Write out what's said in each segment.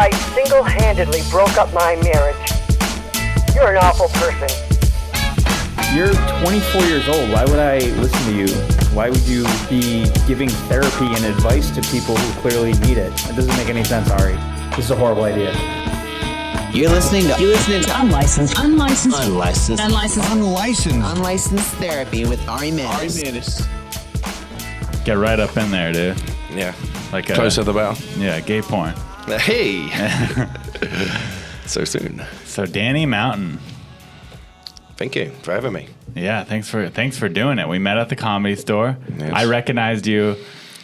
I single-handedly broke up my marriage. You're an awful person. You're 24 years old. Why would I listen to you? Why would you be giving therapy and advice to people who clearly need it? It doesn't make any sense, Ari. This is a horrible idea. You're listening to Unlicensed Therapy with Ari Manis. Get right up in there, dude. Yeah. Like close to the bell. Yeah, gay porn. Hey. So soon. So Danny Mountain. Thank you for having me. Yeah, thanks for doing it. We met at the Comedy Store. Yes. I recognized you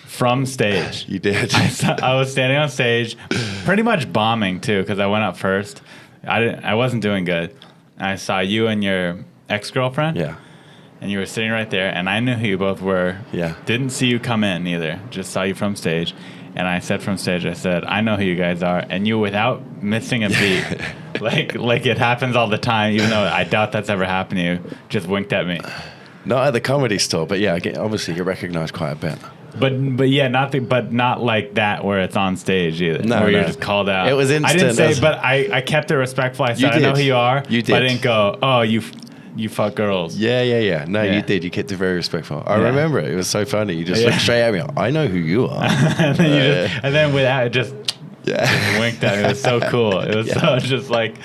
from stage. You did. I was standing on stage, pretty much bombing too, because I went up first. I wasn't doing good. I saw you and your ex-girlfriend. Yeah. And you were sitting right there, and I knew who you both were. Yeah. Didn't see you come in either. Just saw you from stage. And I said from stage, I know who you guys are. And you, without missing a beat, like it happens all the time, even though I doubt that's ever happened to you, just winked at me. Not at the Comedy Store, but yeah, obviously you recognized quite a bit. But yeah, not like that where it's on stage either. No, where no. you're just called out. It was instant. I didn't say, but I kept it respectful. I said, I know who you are. You did. But I didn't go, oh, you fuck girls. Yeah. No, Yeah. you did. You kept it very respectful. I Yeah. remember it. It was so funny. You just looked straight at me. I know who you are. and then without it, just winked at me. It was so cool. It was so just like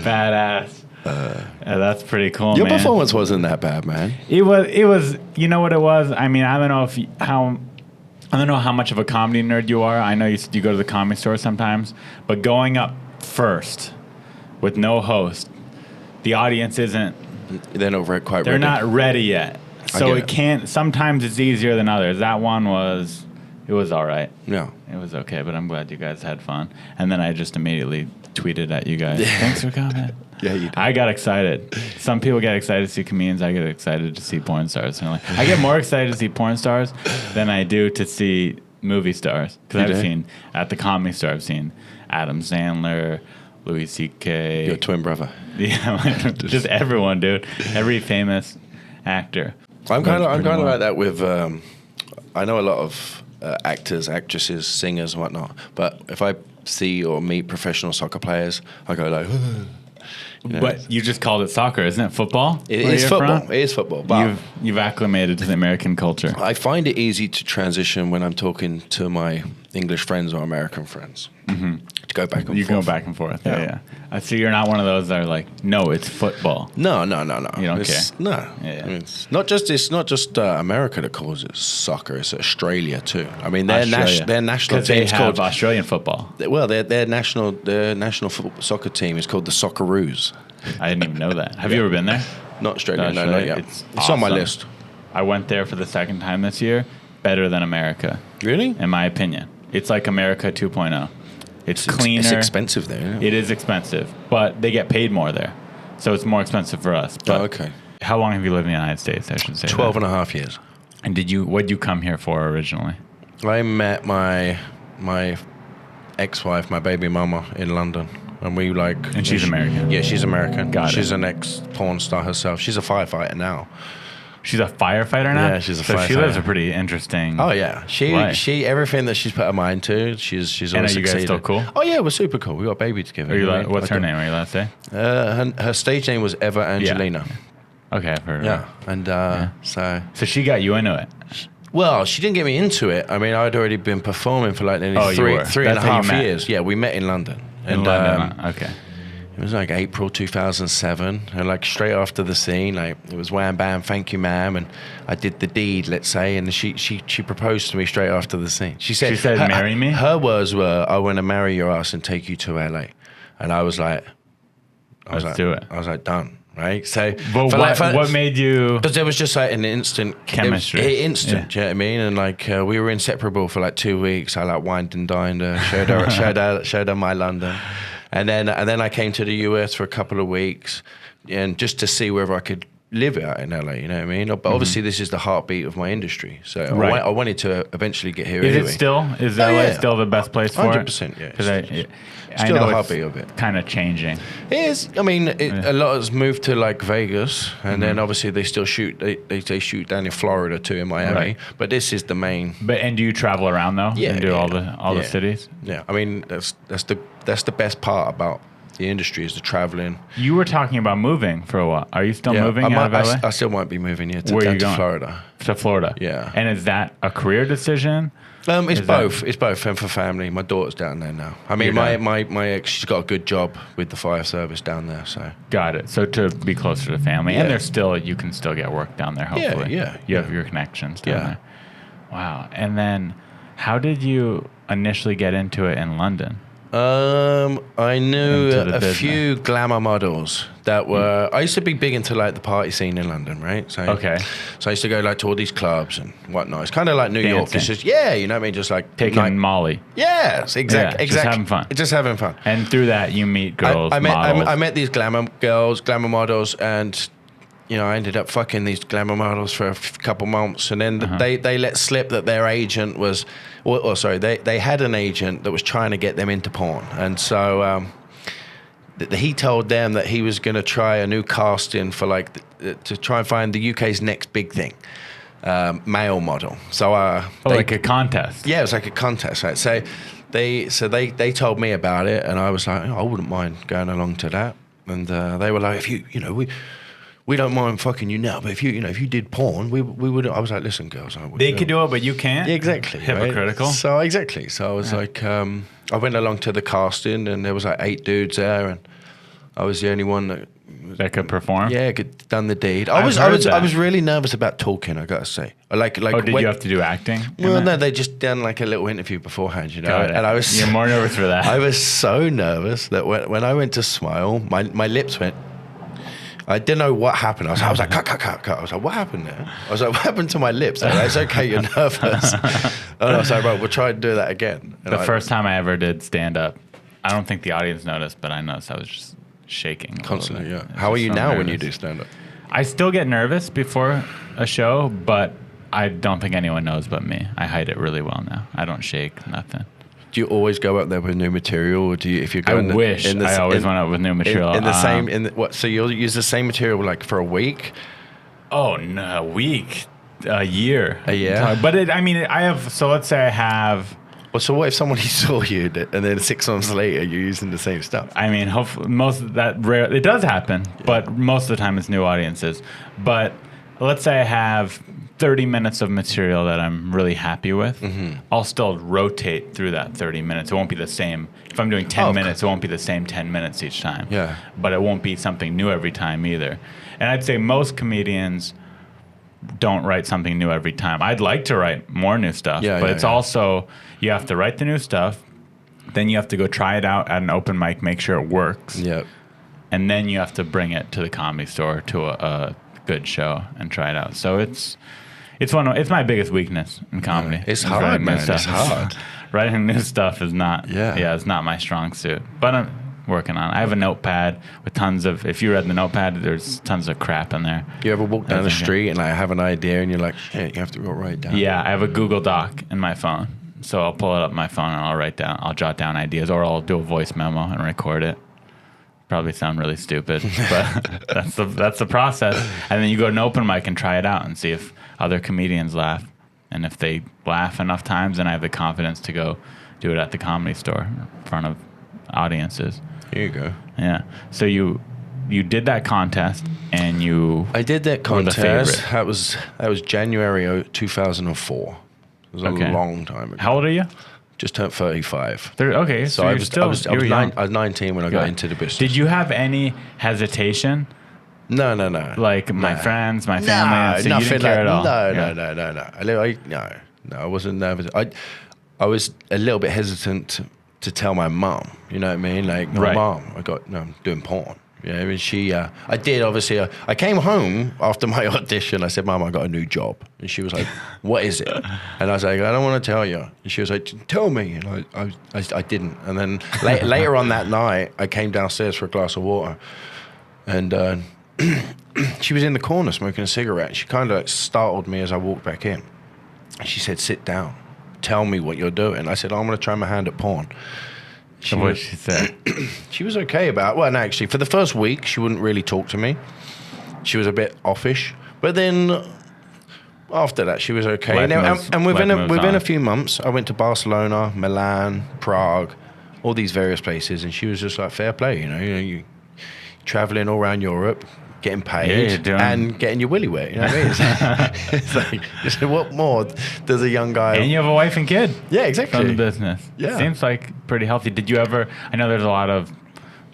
badass. That's pretty cool, Your man. performance wasn't that bad, man. It was. You know what it was? I mean, I don't know how much of a comedy nerd you are. I know you go to the Comedy Store sometimes, but going up first with no host, the audience isn't. They're not quite ready. They're not ready yet. So get it can't. Sometimes it's easier than others. That one was. It was all right. Yeah. It was okay, but I'm glad you guys had fun. And then I just immediately tweeted at you guys. Thanks for coming. Yeah, you did. I got excited. Some people get excited to see comedians. I get excited to see porn stars. I get more excited to see porn stars than I do to see movie stars. Because I've seen, at the Comedy Store, I've seen Adam Sandler, Louis C.K. Your twin brother. Yeah, just everyone, dude. Every famous actor. I'm kind of like that with. I know a lot of actors, actresses, singers, and whatnot. But if I see or meet professional soccer players, I go like. You know, but you just called it soccer, isn't it? Football? It is football. From? It is football. But You've acclimated to the American culture. I find it easy to transition when I'm talking to my English friends or American friends. Mm-hmm. To go back and forth. You go back and forth. Yeah. I see you're not one of those that are like, no, it's football. No. You don't care. No. Yeah. I mean, it's not just America that calls it soccer. It's Australia too. I mean, their national team is called Australian football. Well, their national soccer team is called the Socceroos. I didn't even know that. Have you ever been there? Not Australia. No, Australia? not yet. It's on my awesome. list. I went there for the second time this year. Better than America. Really? In my opinion. It's like America 2.0. It's cleaner. It's expensive there. Yeah. It is expensive, but they get paid more there. So it's more expensive for us. But okay. How long have you lived in the United States, I should say? 12 and a half years. And what'd you come here for originally? I met my ex-wife, my baby mama, in London. And we And she's American? Yeah, she's American. Got it. She's an ex-porn star herself. She's a firefighter now. She's a firefighter now? Yeah, she's a so firefighter. she lives a pretty interesting Oh, yeah. She everything that she's put her mind to, she's always And are you succeeded. guys still cool? Oh, yeah, we're super cool. We got a baby together. What's her name? Are you allowed to say? Her stage name was Eva Angelina. Okay, I've heard of Yeah. her. And So she got you into it? Well, she didn't get me into it. I mean, I'd already been performing for like nearly three and a half years. Yeah, we met in London. In London, okay. It was like April 2007, and like straight after the scene, like it was wham bam, thank you, ma'am, and I did the deed, let's say, and she proposed to me straight after the scene. She said, "Marry me." Her words were, "I want to marry your ass and take you to LA," and I was like, Let's do it. I was like, done, right? So, but what made you? Because there was just like an instant chemistry. Do you know what I mean? And like we were inseparable for like 2 weeks. I like wined and dined her, showed her my London. And then I came to the US for a couple of weeks, and just to see whether I could, live out in LA, you know what I mean? But obviously this is the heartbeat of my industry. So Right. I wanted to eventually get here Is anyway. it still? Is Oh, LA yeah. still the best place for 100%, yeah. it? Because I Still know the it's heartbeat of it. kind of changing. It is. I mean, a lot has moved to like Vegas, and then obviously they still shoot. They shoot down in Florida too, in Miami. Right. But this is the main. And do you travel around though? Yeah, And do yeah, all the yeah. cities? Yeah, I mean that's the best part about the industry is the traveling. You were talking about moving for a while. Are you still moving out of LA? I still might be moving here Where are down you to going? Florida. To Florida. Yeah. And is that a career decision? It's Is that- both. It's both, and for family. My daughter's down there now. I mean, Your my ex, she's got a good job with the fire service down there. So Got it. So to be closer to family, Yeah. and you can still get work down there. Yeah, Hopefully, yeah, You have yeah. your connections down Yeah. there. Wow. And then, how did you initially get into it in London? I knew Into the a business. few glamour models that were. I used to be big into like the party scene in London, right? So Okay. So I used to go like to all these clubs and whatnot. It's kind of like New York. Dancing. It's just you know what I mean, just like Taking Molly, Yes, exactly, Yeah, just having fun. Just having fun. and through that you meet girls, models. I met these glamour girls, glamour models, and you know I ended up fucking these glamour models for a couple months, and then they let slip that their agent was, they had an agent that was trying to get them into porn, and so he told them that he was going to try a new casting for like to try and find the UK's next big thing. Male model. So like a contest. yeah, it was like a contest, right? So they told me about it, and I was like, I wouldn't mind going along to that. And they were like, if we don't mind fucking you now, but if you did porn, we would. I was like, listen, girls, I would. They could do it, but you can't. Yeah, exactly. right? Hypocritical. So exactly. So I was like, I went along to the casting, and there was like 8 dudes there, and I was the only one that could perform. could done the deed. I've I heard that. was really nervous about talking. I gotta say, like. Oh, did you have to do acting? in Well, that? no, they just done like a little interview beforehand, you know. Got it. And I was You're more nervous for that. I was so nervous that when I went to smile, my lips went. I didn't know what happened. I was like, cut. I was like, what happened there? I was like, what happened to my lips? They're like, it's okay, you're nervous. And I was like, right, we'll try and do that again. And The first time I ever did stand up, I don't think the audience noticed, but I noticed I was just shaking a little constantly, bit. yeah. I was How are just you so now when you nervous. do stand up? I still get nervous before a show, but I don't think anyone knows but me. I hide it really well now. I don't shake, nothing. Do you always go up there with new material, or do you, if you're I going? wish I always went out with new material. In the same, what? So you'll use the same material like for a week? Oh no, a week, a year, A year? But I have. So let's say I have. Well, so what if somebody saw you and then 6 months later you're using the same stuff? I mean, hopefully, most of that rare. It does happen, but most of the time it's new audiences. But let's say I have 30 minutes of material that I'm really happy with. Mm-hmm. I'll still rotate through that 30 minutes. It won't be the same. If I'm doing 10 minutes, it won't be the same 10 minutes each time. Yeah. But it won't be something new every time either. And I'd say most comedians don't write something new every time. I'd like to write more new stuff, but it's also, you have to write the new stuff, then you have to go try it out at an open mic, make sure it works. Yeah. And then you have to bring it to the Comedy Store to a good show and try it out. So it's my biggest weakness in comedy. It's is hard, writing new man. stuff. It's hard. Writing new stuff is not. Yeah. It's not my strong suit. But I'm working on it. I have a notepad with tons of. If you read the notepad, there's tons of crap in there. You ever walk down the Okay. street and like have an idea and you're like, shit, you have to go right down. Yeah, I have a Google Doc in my phone. So I'll pull it up on my phone and I'll jot down ideas, or I'll do a voice memo and record it. Probably sound really stupid, but that's the process. And then you go to an open mic and try it out and see if other comedians laugh. And if they laugh enough times, then I have the confidence to go do it at the Comedy Store in front of audiences. Here you go. Yeah. So you did that contest and you. I did that were the contest. favorite. That was January 2004. It was Okay. a long time ago. How old are you? Just turned 35. Okay. So I you're was, still. I was, I you was, were nine, young. I was 19 when I got into the business. Did you have any hesitation? No. Like my friends, my family, so you nothing didn't care at all. No, Yeah. no. I wasn't nervous. I was a little bit hesitant to tell my mom. You know what I mean? Like, Right. Mom, I'm doing porn. You know, I mean, I did obviously. I came home after my audition. I said, Mom, I got a new job, and she was like, What is it? And I was like, I don't want to tell you. And she was like, Tell me. And I didn't. And then later on that night, I came downstairs for a glass of water, and she was in the corner smoking a cigarette. She kind of like startled me as I walked back in. She said, "Sit down. Tell me what you're doing." I said, "I'm going to try my hand at porn." What did she say? She was okay about it. Well, no, actually, for the first week, she wouldn't really talk to me. She was a bit offish. But then after that, she was okay. And within a few months, I went to Barcelona, Milan, Prague, all these various places. And she was just like, fair play, you traveling all around Europe, getting paid, and getting your willy wet. You know what I mean? It's like, what more does a young guy... And you have a wife and kid. Yeah, exactly. From the business. Yeah. Seems like pretty healthy. Did you ever... I know there's a lot of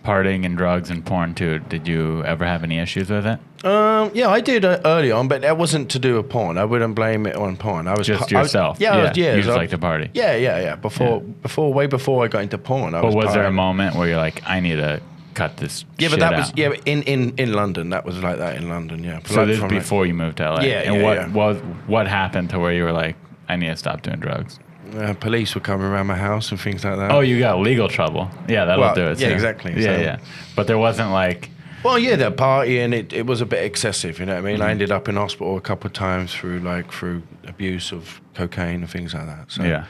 partying and drugs and porn too. Did you ever have any issues with it? Yeah, I did early on, but that wasn't to do with porn. I wouldn't blame it on porn. I was just yourself. You just like to party. Yeah. Way before I got into porn. But was there a moment where you're like, I need to cut this? Yeah, but that was in London. That was like that in London. Yeah. So this was before you moved to LA. Yeah. And what happened to where you were like, I need to stop doing drugs? Police were coming around my house and things like that. Oh, you got legal trouble. Yeah, that'll do it. Yeah, too. exactly. Yeah. But there wasn't like... Well, yeah, the party, and it was a bit excessive, you know what I mean? Mm-hmm. I ended up in hospital a couple of times through abuse of cocaine and things like that. So yeah.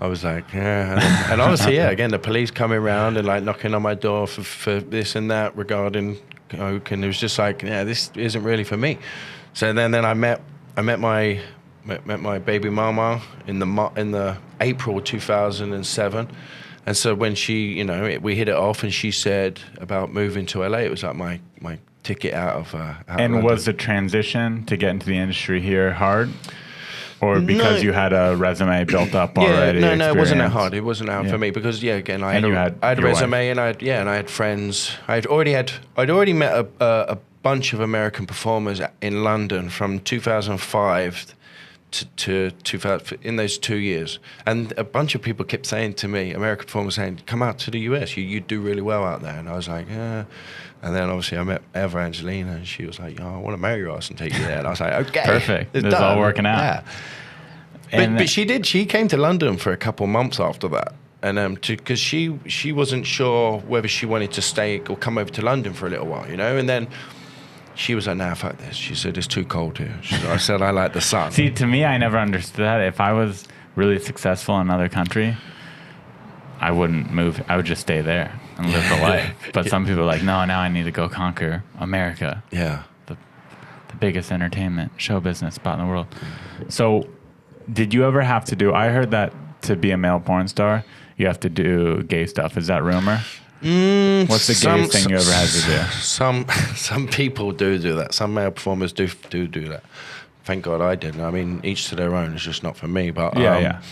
I was like, yeah. And obviously, again, the police coming around and like knocking on my door for this and that regarding coke, and it was just like, yeah, this isn't really for me. So then I met my baby mama in the April 2007, and so when she, we hit it off, and she said about moving to LA, it was like my ticket out of. And was the transition to get into the industry here hard, or because you had a resume built up already? No, it wasn't that hard. It wasn't hard for me because again, I had a resume, and I had friends. I'd already met a bunch of American performers in London from 2005. To 2000 in those 2 years, and a bunch of people kept saying to me, American performers saying, "Come out to the US, you do really well out there." And I was like, yeah. And then obviously I met Evangelina, and she was like, "Oh, I want to marry your ass and take you there." And I was like, "Okay, perfect. It's all working out." Yeah. But she came to London for a couple months after that, and because she wasn't sure whether she wanted to stay or come over to London for a little while, and then. She was like, "Nah, fuck this." She said, "It's too cold here." I said, "I like the sun." See, to me, I never understood that. If I was really successful in another country, I wouldn't move. I would just stay there and live the life. But some people are like, no, now I need to go conquer America. Yeah. The biggest entertainment show business spot in the world. So did you ever have to do, I heard that to be a male porn star, you have to do gay stuff. Is that rumor? What's the gayest thing you ever had to do? Some people do that. Some male performers do that. Thank God I didn't. I mean, each to their own. It's just not for me. But that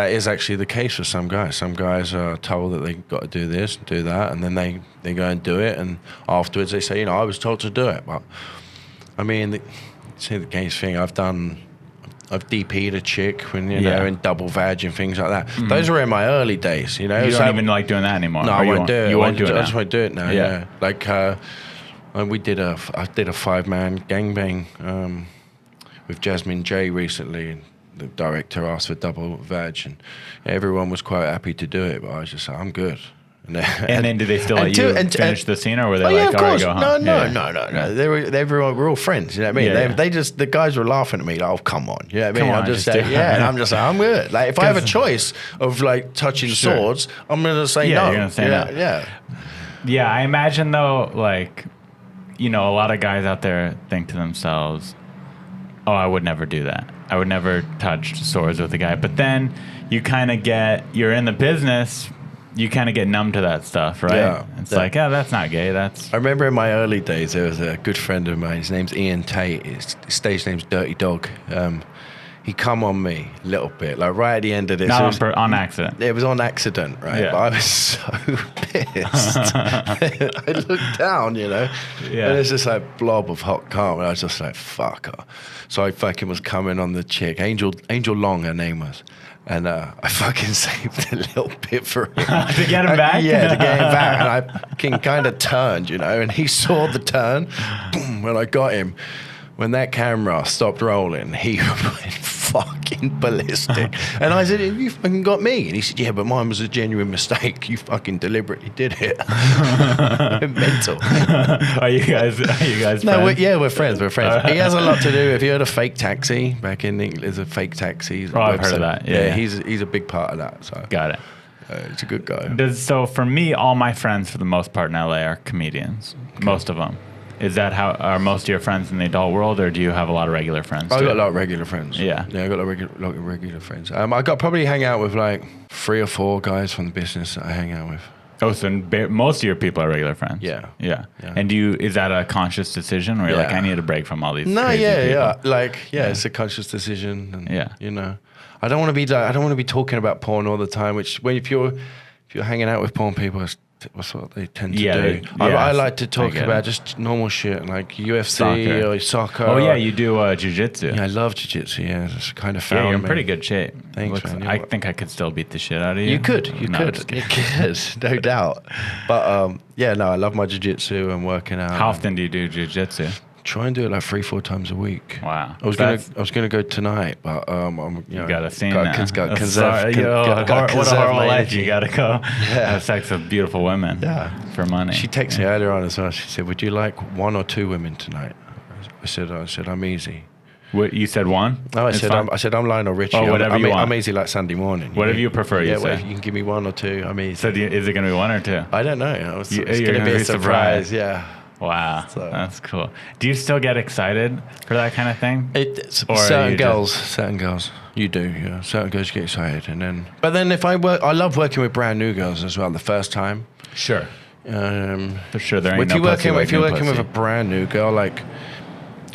is actually the case for some guys. Some guys are told that they got to do this, do that, and then they go and do it, and afterwards they say, I was told to do it. But I mean, the gayest thing I've DP'd a chick when in double vag and things like that. Mm-hmm. Those were in my early days. You don't even like doing that anymore. No, I won't do it. You won't do it. I just won't do it now. Yeah. Like I did a 5-man gangbang with Jasmine J recently, and the director asked for double vag, and everyone was quite happy to do it, but I was just like, I'm good. And then did they still let you finish the scene, or were they like, all right, go home? No. We're all friends. You know what I mean? They just, the guys were laughing at me like, oh, come on. You know what I mean? I'm just saying, and I'm just like, I'm good. Like, if I have a choice of like touching swords, I'm going to say no. You're going to say no. Yeah. Yeah, I imagine though, like, a lot of guys out there think to themselves, oh, I would never do that. I would never touch swords with a guy. But then you kind of you're in the business, you kind of get numb to that stuff, right? Yeah. It's like, that's not gay. I remember in my early days, there was a good friend of mine. His name's Ian Tate. His stage name's Dirty Dog. He come on me a little bit, like right at the end of this. Not on accident. It was on accident, right? Yeah. But I was so pissed. I looked down, and it's just like blob of hot cum, and I was just like, fuck her. So I fucking was coming on the chick, Angel Long, her name was. And I fucking saved a little bit for him. To get him back? Yeah, to get him back. And I kind of turned, and he saw the turn. Boom, when I got him. when that camera stopped rolling, he went fucking ballistic. And I said, you fucking got me. And he said, yeah, but mine was a genuine mistake. You fucking deliberately did it. Mental. Are you guys No, friends? we're friends. We're friends. He has a lot to do. If you heard of Fake Taxi back in England, there's a Fake Taxi. I've heard of that. Yeah. He's a big part of that. So Got it. he's a good guy. So for me, all my friends, for the most part in LA, are comedians. Okay. Most of them. Is that how are most of your friends in the adult world, or do you have a lot of regular friends? I got a lot of regular friends. Yeah, I got a lot of regular friends. I got probably hang out with like 3 or 4 guys from the business that I hang out with. Oh, so most of your people are regular friends. Yeah. And is that a conscious decision, or you're like, I need a break from all these? No, crazy people? It's a conscious decision. And, yeah, you know, I don't want to be talking about porn all the time. Which if you're hanging out with porn people, that's what they tend to do. I like to talk about just normal shit like UFC or soccer. Oh yeah, you do jiu-jitsu. Yeah, I love jiu-jitsu. Yeah, it's kind of found you're in me. pretty good shape. Thanks, man. I think I could still beat the shit out of you. You could, no doubt. But I love my jiu-jitsu and working out. How often do you do jiu-jitsu? Try and do it like 3-4 times a week. Wow. I was gonna go tonight, but you got a scene now. What a horrible life. You gotta go have sex with beautiful women. Yeah. For money. She texted me earlier on as well. She said, "Would you like 1 or 2 women tonight?" I said, "I'm easy." What you said? One? No, I said I'm Lionel Richie. Oh, whatever you want. I'm easy like Sunday morning. Whatever you prefer. You can give me 1 or 2. I'm easy. So is it gonna be 1 or 2? I don't know. It's gonna be a surprise. Yeah. Wow, that's cool. Do you still get excited for that kind of thing? Certain girls, you do. Yeah, certain girls get excited, but then if I love working with brand new girls as well. The first time, sure, for sure. There ain't if you're working with a pussy. brand new girl, like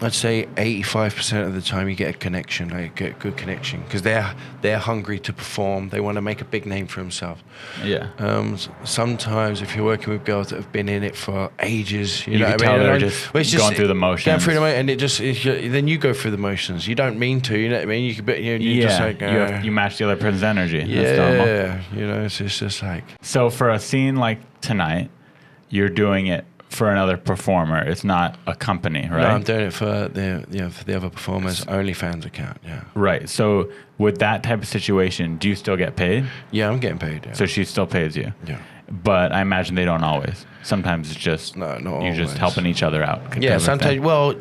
I'd say 85% of the time you get a connection, like get a good connection, because they're hungry to perform. They want to make a big name for themselves. Yeah. Sometimes if you're working with girls that have been in it for ages, you know can what tell I mean? they're just going through the motions. Going through the motions, and then you go through the motions. You don't mean to, you know what I mean? You just like you match the other person's energy. Yeah, you know, it's just like. So for a scene like tonight, you're doing it for another performer. It's not a company, right? No, I'm doing it for the other performers' OnlyFans account. Yeah. Right. So with that type of situation, do you still get paid? Yeah, I'm getting paid. Yeah. So she still pays you. Yeah. But I imagine they don't always. Sometimes it's just not you're always. just helping each other out. Yeah, sometimes. Well,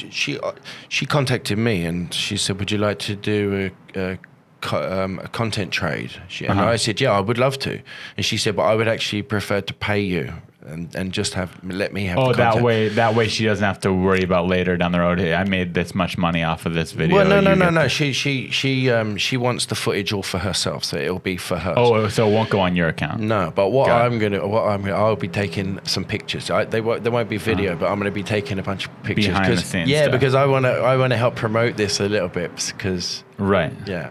she contacted me and she said, "Would you like to do a content trade?" And I said, "Yeah, I would love to." And she said, "But I would actually prefer to pay you and just let me have." Oh, the content. that way she doesn't have to worry about later down the road. Hey, I made this much money off of this video. Well, no. She wants the footage all for herself, so it'll be for her. Oh, so it won't go on your account. No, but I'll be taking some pictures. There won't be video, but I'm gonna be taking a bunch of pictures behind the scenes. Yeah, stuff. because I wanna help promote this a little bit because. Right. Yeah.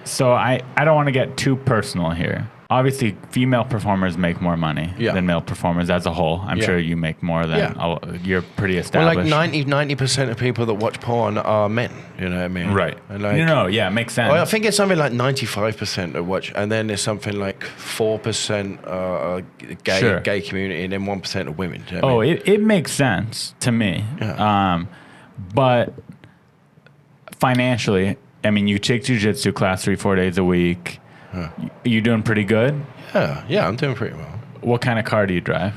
So I don't want to get too personal here. Obviously, female performers make more money than male performers as a whole. I'm sure you make more than you're pretty established. Well, like 90% of people that watch porn are men. You know what I mean? Right. And like, it makes sense. Well, I think it's something like 95% that watch, and then there's something like 4% gay community, and then 1% of women. Do you know what I mean? It makes sense to me. Yeah. But financially, I mean, you take jiu-jitsu class 3-4 days a week. You doing pretty good? Yeah, I'm doing pretty well. What kind of car do you drive?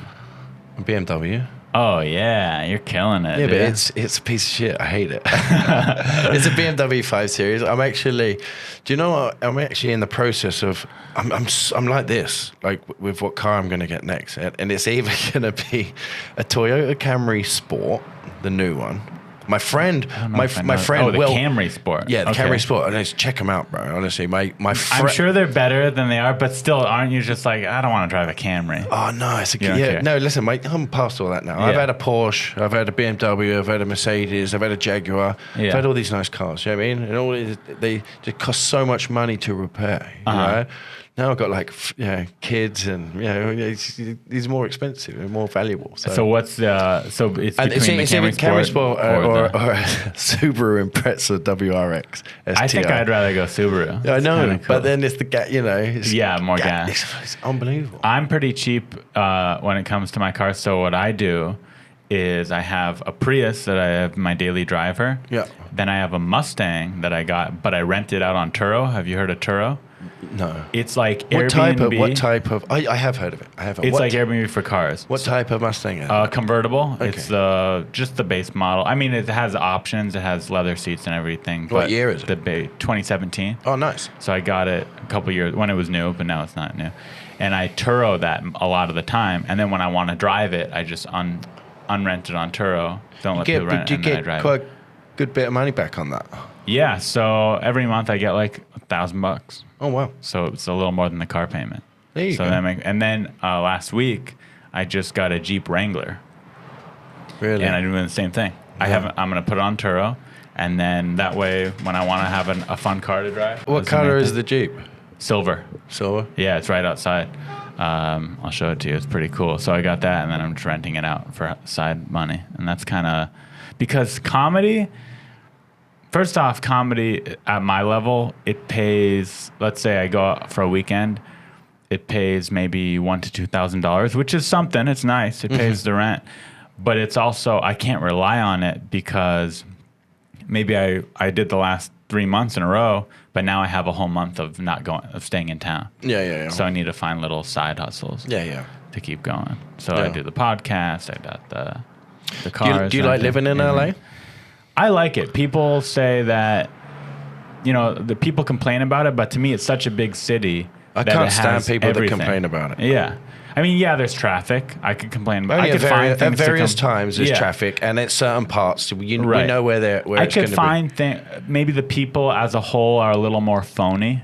A BMW. Oh yeah, you're killing it. Yeah, dude. but it's a piece of shit. I hate it. It's a BMW 5 Series. I'm actually, do you know what? I'm actually in the process of. I'm like this, like with what car I'm going to get next, and it's either going to be a Toyota Camry Sport, the new one. My friend, my friend. Oh, the Camry Sport. Yeah, the Camry Sport. And check them out, bro. Honestly, my friend. I'm sure they're better than they are, but still, aren't you just like, I don't want to drive a Camry? Oh no, no. Listen, mate, I'm past all that now. Yeah. I've had a Porsche, I've had a BMW, I've had a Mercedes, I've had a Jaguar. Yeah. I've had all these nice cars. You know what I mean? And all they just cost so much money to repair. You know? Now I've got like kids, and these are more expensive and more valuable. So what's the it's between the Camry Sport or Subaru Impreza WRX STI. I think I'd rather go Subaru. I know, cool. But then it's the it's more gas. It's unbelievable. I'm pretty cheap when it comes to my car. So what I do is I have a Prius that I have my daily driver. Yeah. Then I have a Mustang that I got, but I rented out on Turo. Have you heard of Turo? No. It's like What Airbnb. type of? I have heard of it. I have. It's like Airbnb for cars. What type of Mustang is it? Convertible. Okay. It's just the base model. I mean, it has options. It has leather seats and everything. What but year is it? 2017. Oh, nice. So I got it a couple years when it was new, but now it's not new. And I Turo that a lot of the time. And then when I want to drive it, I just unrent it on Turo. Don't let people rent it, and then I drive quite it. a good bit of money back on that. Yeah. So every month I get like $1,000. Oh, wow. So it's a little more than the car payment. There you go. And then last week I just got a Jeep Wrangler. Really? And I'm doing the same thing. Yeah. I'm going to put it on Turo, and then that way, when I want to have a fun car to drive. What color is the Jeep? Silver. Silver? Yeah, it's right outside. I'll show it to you. It's pretty cool. So I got that, and then I'm just renting it out for side money, and that's kind of because comedy. First off, comedy at my level, it pays. Let's say I go out for a weekend, it pays maybe $1,000 to $2,000, which is something. It's nice. It pays the rent, but it's also I can't rely on it because maybe I did the last 3 months in a row, but now I have a whole month of staying in town. Yeah. So I need to find little side hustles. Yeah. To keep going. So Yeah. I do the podcast. I got the cars. Do you like living in LA? I like it. People say that, the people complain about it, but to me, it's such a big city. I that can't it stand has people everything. that complain about it. Yeah. I mean, yeah, there's traffic. I could complain about Only I could at find various times there's Yeah. traffic, and at certain parts, we Right. know where I it's going could to be. find maybe the people as a whole are a little more phony,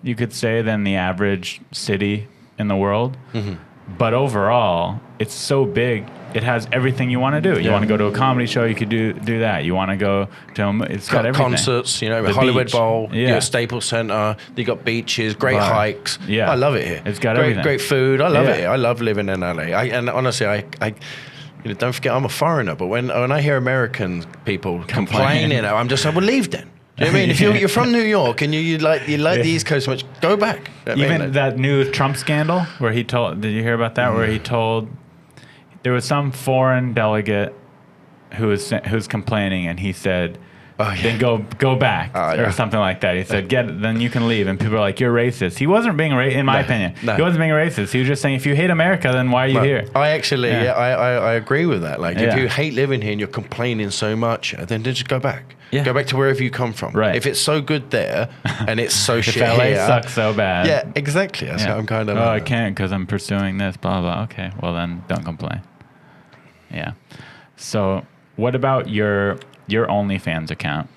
you could say, than the average city in the world. Mm-hmm. But overall, it's so big. It has everything you want to do. You Yeah. want to go to a comedy show, you could do that. You want to go to it's got everything. Concerts, The Hollywood beach. Bowl, Yeah. Staples Center. You got beaches, great Bar. hikes. Yeah. I love it here. It's got great, everything. Great food. I love Yeah. it here. I love living in LA. And honestly, I don't forget I'm a foreigner. But when I hear American people complaining, I'm just like, well, leave then. Do you know what I mean? If you're from New York and you like the East Coast so much, go back. Even that new Trump scandal where he told, did you hear about that? Where he told, there was some foreign delegate who was complaining, and he said, then go back or something like that. He said, then you can leave. And people are like, you're racist. He wasn't being in my opinion. No. He wasn't being racist. He was just saying, if you hate America, then why are you here? I actually, Yeah. I agree with that. Like, if Yeah. you hate living here and you're complaining so much, then just go back. Yeah. Go back to wherever you come from. Right. If it's so good there and it's so If shit LA here, sucks so bad. yeah, exactly. That's how I'm kind of. Oh, I can't because I'm pursuing this, blah, blah. Okay, well then don't complain. Yeah. So what about your OnlyFans account?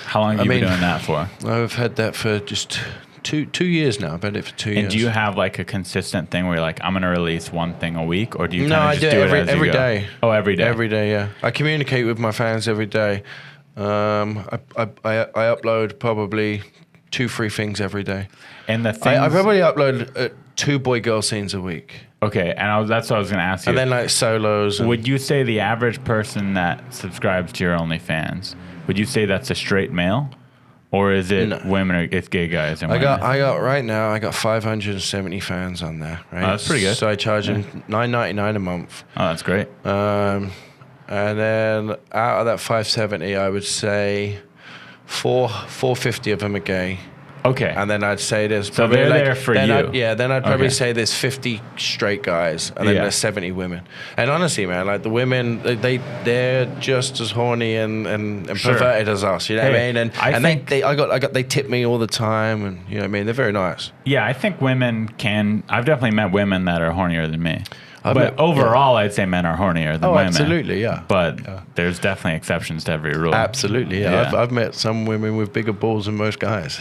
How long have you been doing that for? I've had that for just two years now. I've had it for 2 years. And do you have like a consistent thing where you're like, I'm going to release one thing a week? Or do you No, kind I of do just do it it every as you go? day. Oh, every day? Every day, yeah. I communicate with my fans every day. I upload probably 2-3 things every day. And the things... I probably upload 2 boy-girl scenes a week. Okay, and that's what I was going to ask you. And then like solos. And would you say the average person that subscribes to your OnlyFans, would you say that's a straight male? Or is it women or it's gay guys and women? I got right now. I got 570 fans on there. Right, Oh, that's pretty good. So I charge them $9.99 a month. Oh, that's great. And then out of that 570, I would say 450 of them are gay. Okay. And then I'd say there's So probably they're like, there for then you. Then I'd probably Okay. say there's 50 straight guys, and then Yeah. there's 70 women. And honestly, man, like the women, they're just as horny and Sure. perverted as us. You know what I Hey, mean? I And think- they tip me all the time, and you know what I mean. They're very nice. Yeah, I think women can... I've definitely met women that are hornier than me. I've But met- overall, I'd say men are hornier than Oh, women. absolutely, yeah. But there's definitely exceptions to every rule. Absolutely, yeah. Yeah. I've met some women with bigger balls than most guys.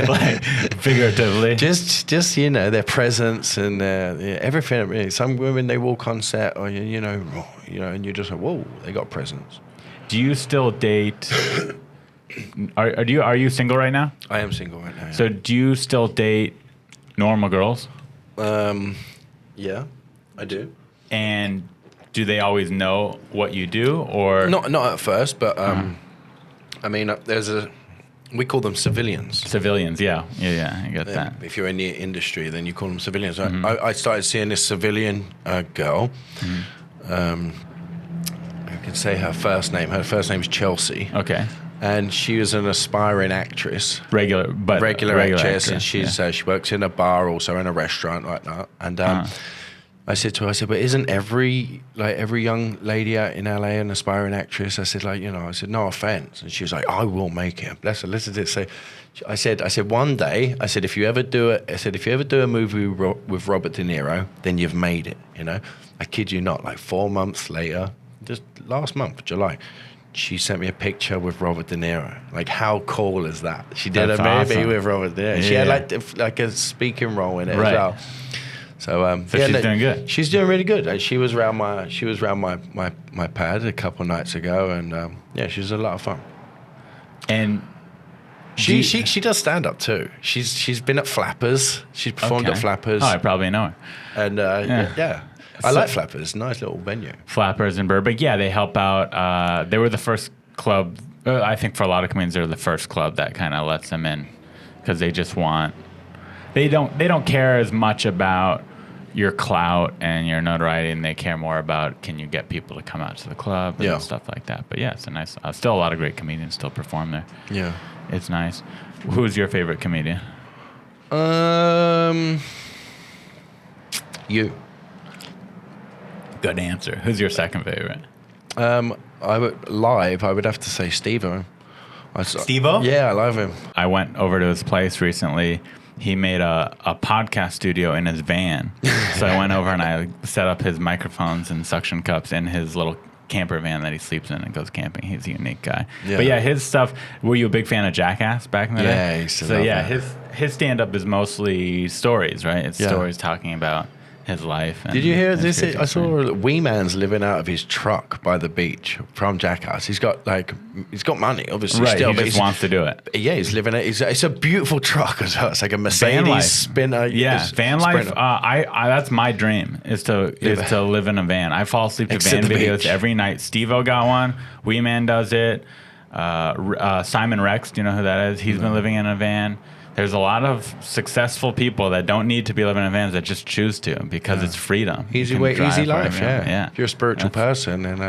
Like, figuratively. just their presence and everything. Really. Some women, they walk on set, or you know, and you're just like, whoa, they got presence. Do you still date... Are you single right now? I am single right now. So do you still date normal girls? Yeah, I do. And do they always know what you do, or Not at first, but I mean, we call them civilians. civilians? Yeah, I get that. If you're in the industry, then you call them civilians. I started seeing this civilian girl. I can say her first name. Her first name's Chelsea. Okay. And she was an aspiring actress. Regular actress. And actress, she works in a bar, also in a restaurant like that. And I said to her, but isn't every young lady out in LA an aspiring actress? I said, no offense. And she was like, I will make it. Bless her. Listen to this. So I said, one day, if you ever do a movie with Robert De Niro, then you've made it, I kid you not, like 4 months later, just last month, July, she sent me a picture with Robert De Niro. Like, how cool is that? She did a movie with Robert De Niro. Yeah. She had like a speaking role in it as well. So she's doing good. She's doing really good. She was around my pad a couple nights ago, and she was a lot of fun. And she does stand up too. She's been at Flappers. She's performed at Flappers. Oh, I probably know her. And I like Flappers. Nice little venue. Flappers in Burbank. Yeah, they help out. They were the first club. I think for a lot of comedians, they're the first club that kind of lets them in because they just want. They don't care as much about your clout and your notoriety, and they care more about can you get people to come out to the club and stuff like that. But yeah, it's a nice. Still a lot of great comedians still perform there. Yeah, it's nice. Who's your favorite comedian? You. Good answer. Who's your second favorite? I would have to say Steve-O. Steve-O? Yeah, I love him. I went over to his place recently. He made a podcast studio in his van. So I went over and I set up his microphones and suction cups in his little camper van that he sleeps in and goes camping. He's a unique guy. Yeah. But yeah, his stuff. Were you a big fan of Jackass back in the day? Yeah, I used to love that. his stand-up is mostly stories, right? It's stories talking about his life. Did you hear this? I saw Wee Man's living out of his truck by the beach from Jackass. He's got money, obviously. Right, still, he just wants to do it. Yeah, he's living it. It's a beautiful truck as well. It's like a Mercedes Spinner. Yeah, van life. I that's my dream is to live in a van. I fall asleep to van videos every night. Steve-O got one. Wee Man does it. Simon Rex, do you know who that is? He's been living in a van. There's a lot of successful people that don't need to be living in vans that just choose to because it's freedom. Easy life, yeah. If you're a spiritual person, and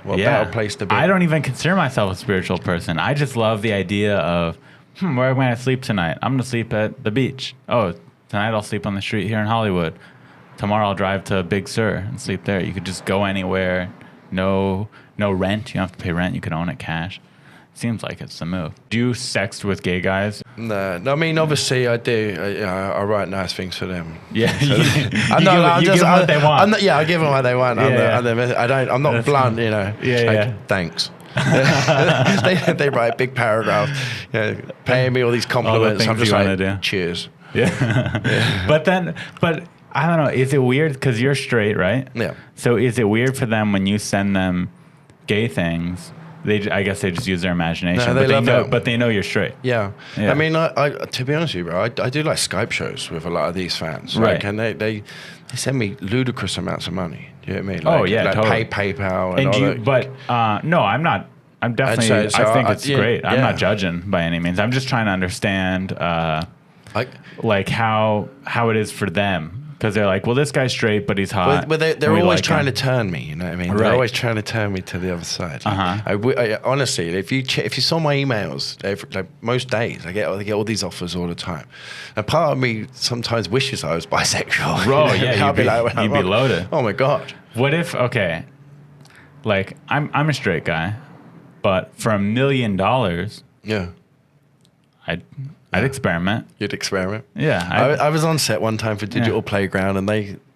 what better place to be? I don't even consider myself a spiritual person. I just love the idea of, where am I going to sleep tonight? I'm going to sleep at the beach. Oh, tonight I'll sleep on the street here in Hollywood. Tomorrow I'll drive to Big Sur and sleep there. You could just go anywhere. No rent. You don't have to pay rent. You could own it cash. Seems like it's the move. Do you sext with gay guys? No, obviously I do. I write nice things for them. Yeah, so, you give them what they want. I give them what they want. I'm not blunt, Yeah. Thanks. they write big paragraphs, paying me all these compliments. I'm just like, cheers. Yeah. But I don't know. Is it weird because you're straight, right? Yeah. So is it weird for them when you send them gay things? I guess they just use their imagination, but they know you're straight. Yeah. I mean, I to be honest with you, bro, I do like Skype shows with a lot of these fans, right? And they send me ludicrous amounts of money. Do you know what I mean? Totally. PayPal and all that. But no, I'm not. I'm definitely. I think it's great. I'm not judging by any means. I'm just trying to understand, like how it is for them. Because they're like, well, this guy's straight, but he's hot. But they're always trying to turn me. You know what I mean? Right. They're always trying to turn me to the other side. I honestly, if you saw my emails, most days I get all these offers all the time. And part of me sometimes wishes I was bisexual. Bro, you'd be loaded. Oh my god. What if like I'm a straight guy, but for $1 million, I'd experiment. You'd experiment? Yeah. I was on set one time for Digital Playground, and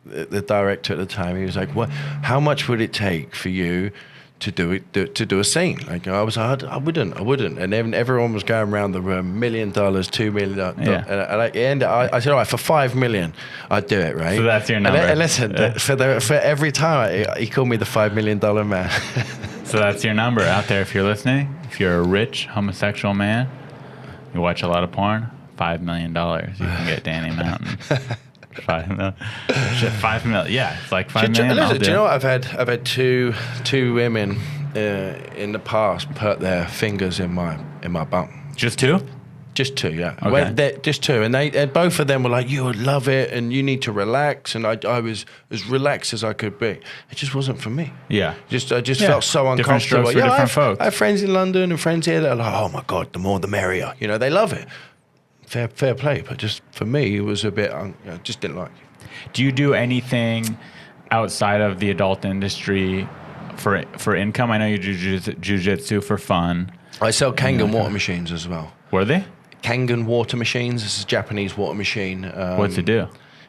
the director at the time, he was like, "What? How much would it take for you to do a scene?" Like, I was like, I wouldn't. And then everyone was going around the room, $1 million, $2 million. And I said, all right, for $5 million, I'd do it, right? So that's your number. And listen, for every time, he called me the $5 million man. So that's your number out there if you're listening. If you're a rich homosexual man, you watch a lot of porn, $5 million. You can get Danny Mountain. $5 million. $5 million. Yeah, it's like $5 million. Listen, do you know what? I've had two women in the past put their fingers in my bum. Just two? Just two, yeah. Okay. Well, just two, and both of them were like, "You would love it, and you need to relax." And I was as relaxed as I could be. It just wasn't for me. Yeah. I just Yeah. felt so Different uncomfortable. strokes for different folks. I have friends in London and friends here that are like, "Oh my god, the more the merrier." You know, they love it. Fair play, but just for me, it was a bit. Just didn't like it. Do you do anything outside of the adult industry for income? I know you do jiu-jitsu for fun. I sell Kangen water machines as well. Were they? Kangen water machines. This is a Japanese water machine. What's it do?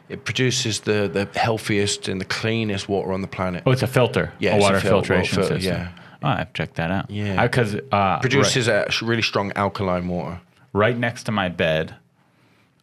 It produces the healthiest and the cleanest water on the planet. Oh, it's a filter. Yeah, a it's water a filtration filter, system. yeah. Oh, I've checked that out. Yeah. Because Produces a really strong alkaline water. right next to my bed,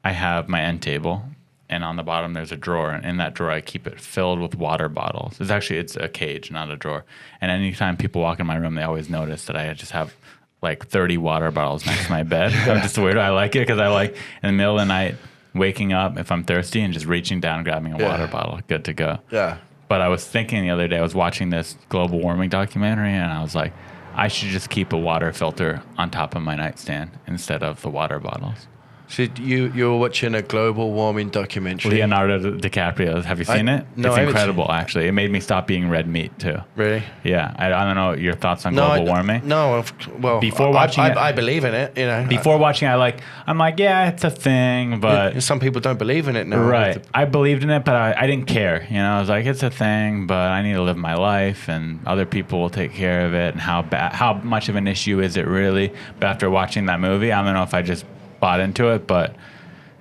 I have my end table, and on the bottom there's a drawer, and in that drawer I keep it filled with water bottles. It's a cage, not a drawer. And anytime people walk in my room, they always notice that I just have like 30 water bottles next to my bed. I'm just weird. I like it because I like in the middle of the night waking up if I'm thirsty and just reaching down and grabbing a water bottle. Good to go. Yeah. But I was thinking the other day, I was watching this global warming documentary, and I was like, I should just keep a water filter on top of my nightstand instead of the water bottles. So you were watching a global warming documentary. Leonardo DiCaprio. Have you seen it? No, it's I haven't incredible, actually. It made me stop eating red meat, too. Really? Yeah. I don't know your thoughts on global warming. No, well, Before watching it- I believe in it. You know, Before watching, I'm like, yeah, it's a thing, but some people don't believe in it now. right. I believed in it, but I didn't care. You know, I was like, it's a thing, but I need to live my life, and other people will take care of it. And how much of an issue is it really? But after watching that movie, I don't know if I just bought into it, but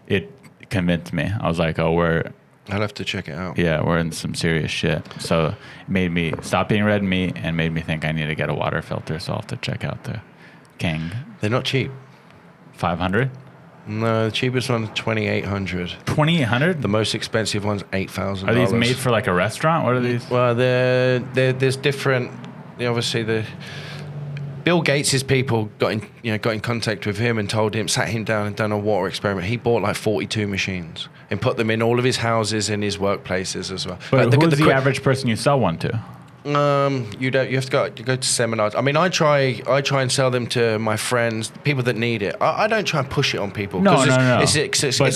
it convinced me. I was like, oh, I'll have to check it out. we're in some serious shit. So it made me stop eating red meat and made me think I need to get a water filter. So I'll have to check out the King. They're not cheap. 500? No, the cheapest one's 2,800. 2,800? The most expensive one's $8,000. Are these made for like a restaurant? What are these? Well, there's different. Obviously, Bill Gates' people got in contact with him and sat him down and done a water experiment. He bought like 42 machines and put them in all of his houses and his workplaces as well. But who's the average person you sell one to? You have to go to seminars. I mean, I try and sell them to my friends, people that need it. I don't try and push it on people. No. It's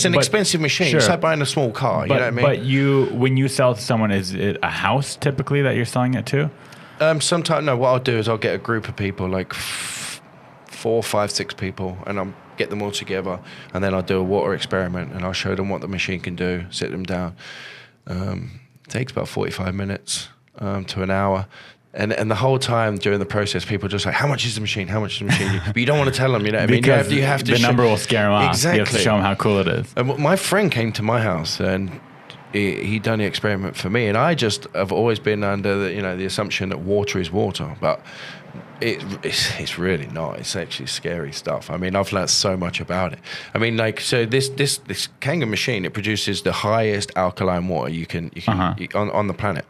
an expensive machine. Sure. It's like buying a small car. You know what I mean? But when you sell to someone, is it a house typically that you're selling it to? Sometimes no. What I'll do is I'll get a group of people, like 4, 5, 6 people, and I'll get them all together, and then I'll do a water experiment, and I'll show them what the machine can do, sit them down. It takes about 45 minutes to an hour. And the whole time during the process, people are just like, how much is the machine? How much is the machine? But you don't want to tell them, you know what I mean? Because you have to the number will scare them off. Exactly. You have to show them how cool it is. And my friend came to my house, and he done the experiment for me, and I just have always been under the assumption that water is water, but it's really not. It's actually scary stuff. I mean, I've learned so much about it. I mean, like, so this Kangen machine, it produces the highest alkaline water you can on the planet.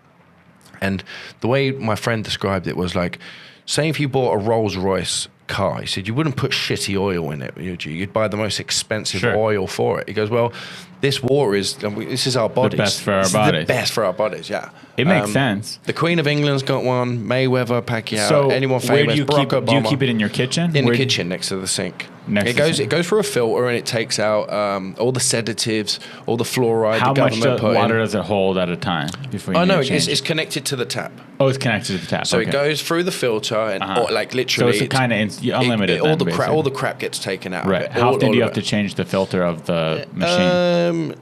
And the way my friend described it was like, say if you bought a Rolls Royce car, he said you wouldn't put shitty oil in it, would you? You'd buy the most expensive oil for it. He goes, well, this water this is our bodies. The best for our bodies. The best for our bodies, yeah. It makes sense. The Queen of England's got one, Mayweather, Pacquiao, So anyone famous, Barack Obama. Do you keep it in your kitchen? In the kitchen next to the sink. It goes through a filter, and it takes out all the sedatives, all the fluoride. How the much government put water in. does it hold at a time before you Oh no, need to change it's connected to the tap. Oh, it's connected to the tap. So okay. it goes through the filter, and like So literally, it's kind of unlimited. all then, all the crap gets taken out. Right. Of it. How often all do you of have to it. change the filter of the machine?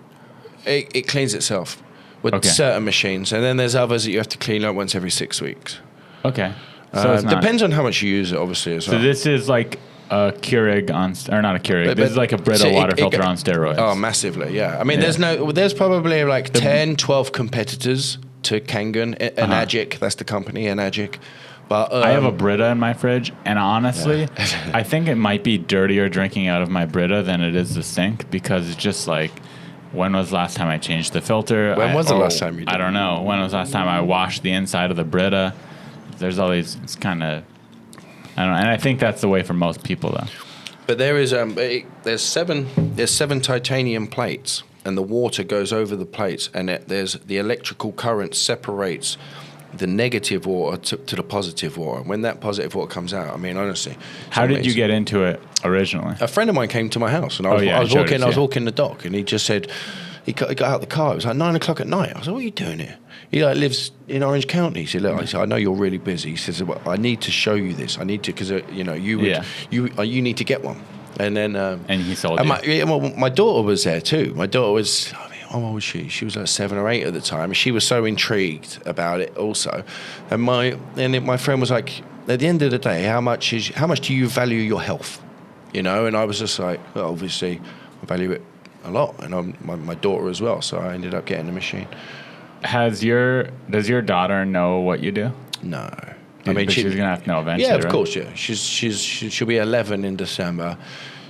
It cleans itself with Okay. certain machines, and then there's others that you have to clean up once every 6 weeks. Okay. So it's not. Depends on how much you use it, obviously, as well. So this is like a Keurig or not a Keurig. This is like a Brita water filter on steroids. Oh, massively, yeah. I mean, there's probably like 10, 12 competitors to Kangen. Enagic, that's the company, Enagic. But I have a Brita in my fridge, and honestly, I think it might be dirtier drinking out of my Brita than it is the sink, because it's just like, when was the last time I changed the filter? When was the last time you did? I don't know. When was the last time I washed the inside of the Brita? There's all these, it's kind of, I don't know. And I think that's the way for most people, though. But there's seven titanium plates, and the water goes over the plates, and there's the electrical current separates the negative water to the positive water. When that positive water comes out, I mean, honestly. How did you get into it originally? A friend of mine came to my house, and I was walking the dock, and he just said, he got out of the car. It was like 9 o'clock at night. I was like, what are you doing here? He like lives in Orange County. He said, look, I said, I know you're really busy. He says, well, I need to show you this. I need to, because you need to get one. And then and he sold it. My daughter was there too. My daughter was, I mean, how old was she? She was like 7 or 8 at the time. She was so intrigued about it also. And my friend was like, at the end of the day, how much do you value your health? You know, and I was just like, well, obviously, I value it a lot, and my daughter as well. So I ended up getting the machine. Does your daughter know what you do? No. I mean, she's gonna have to know eventually. Yeah, of course. Yeah, she'll be 11 in December.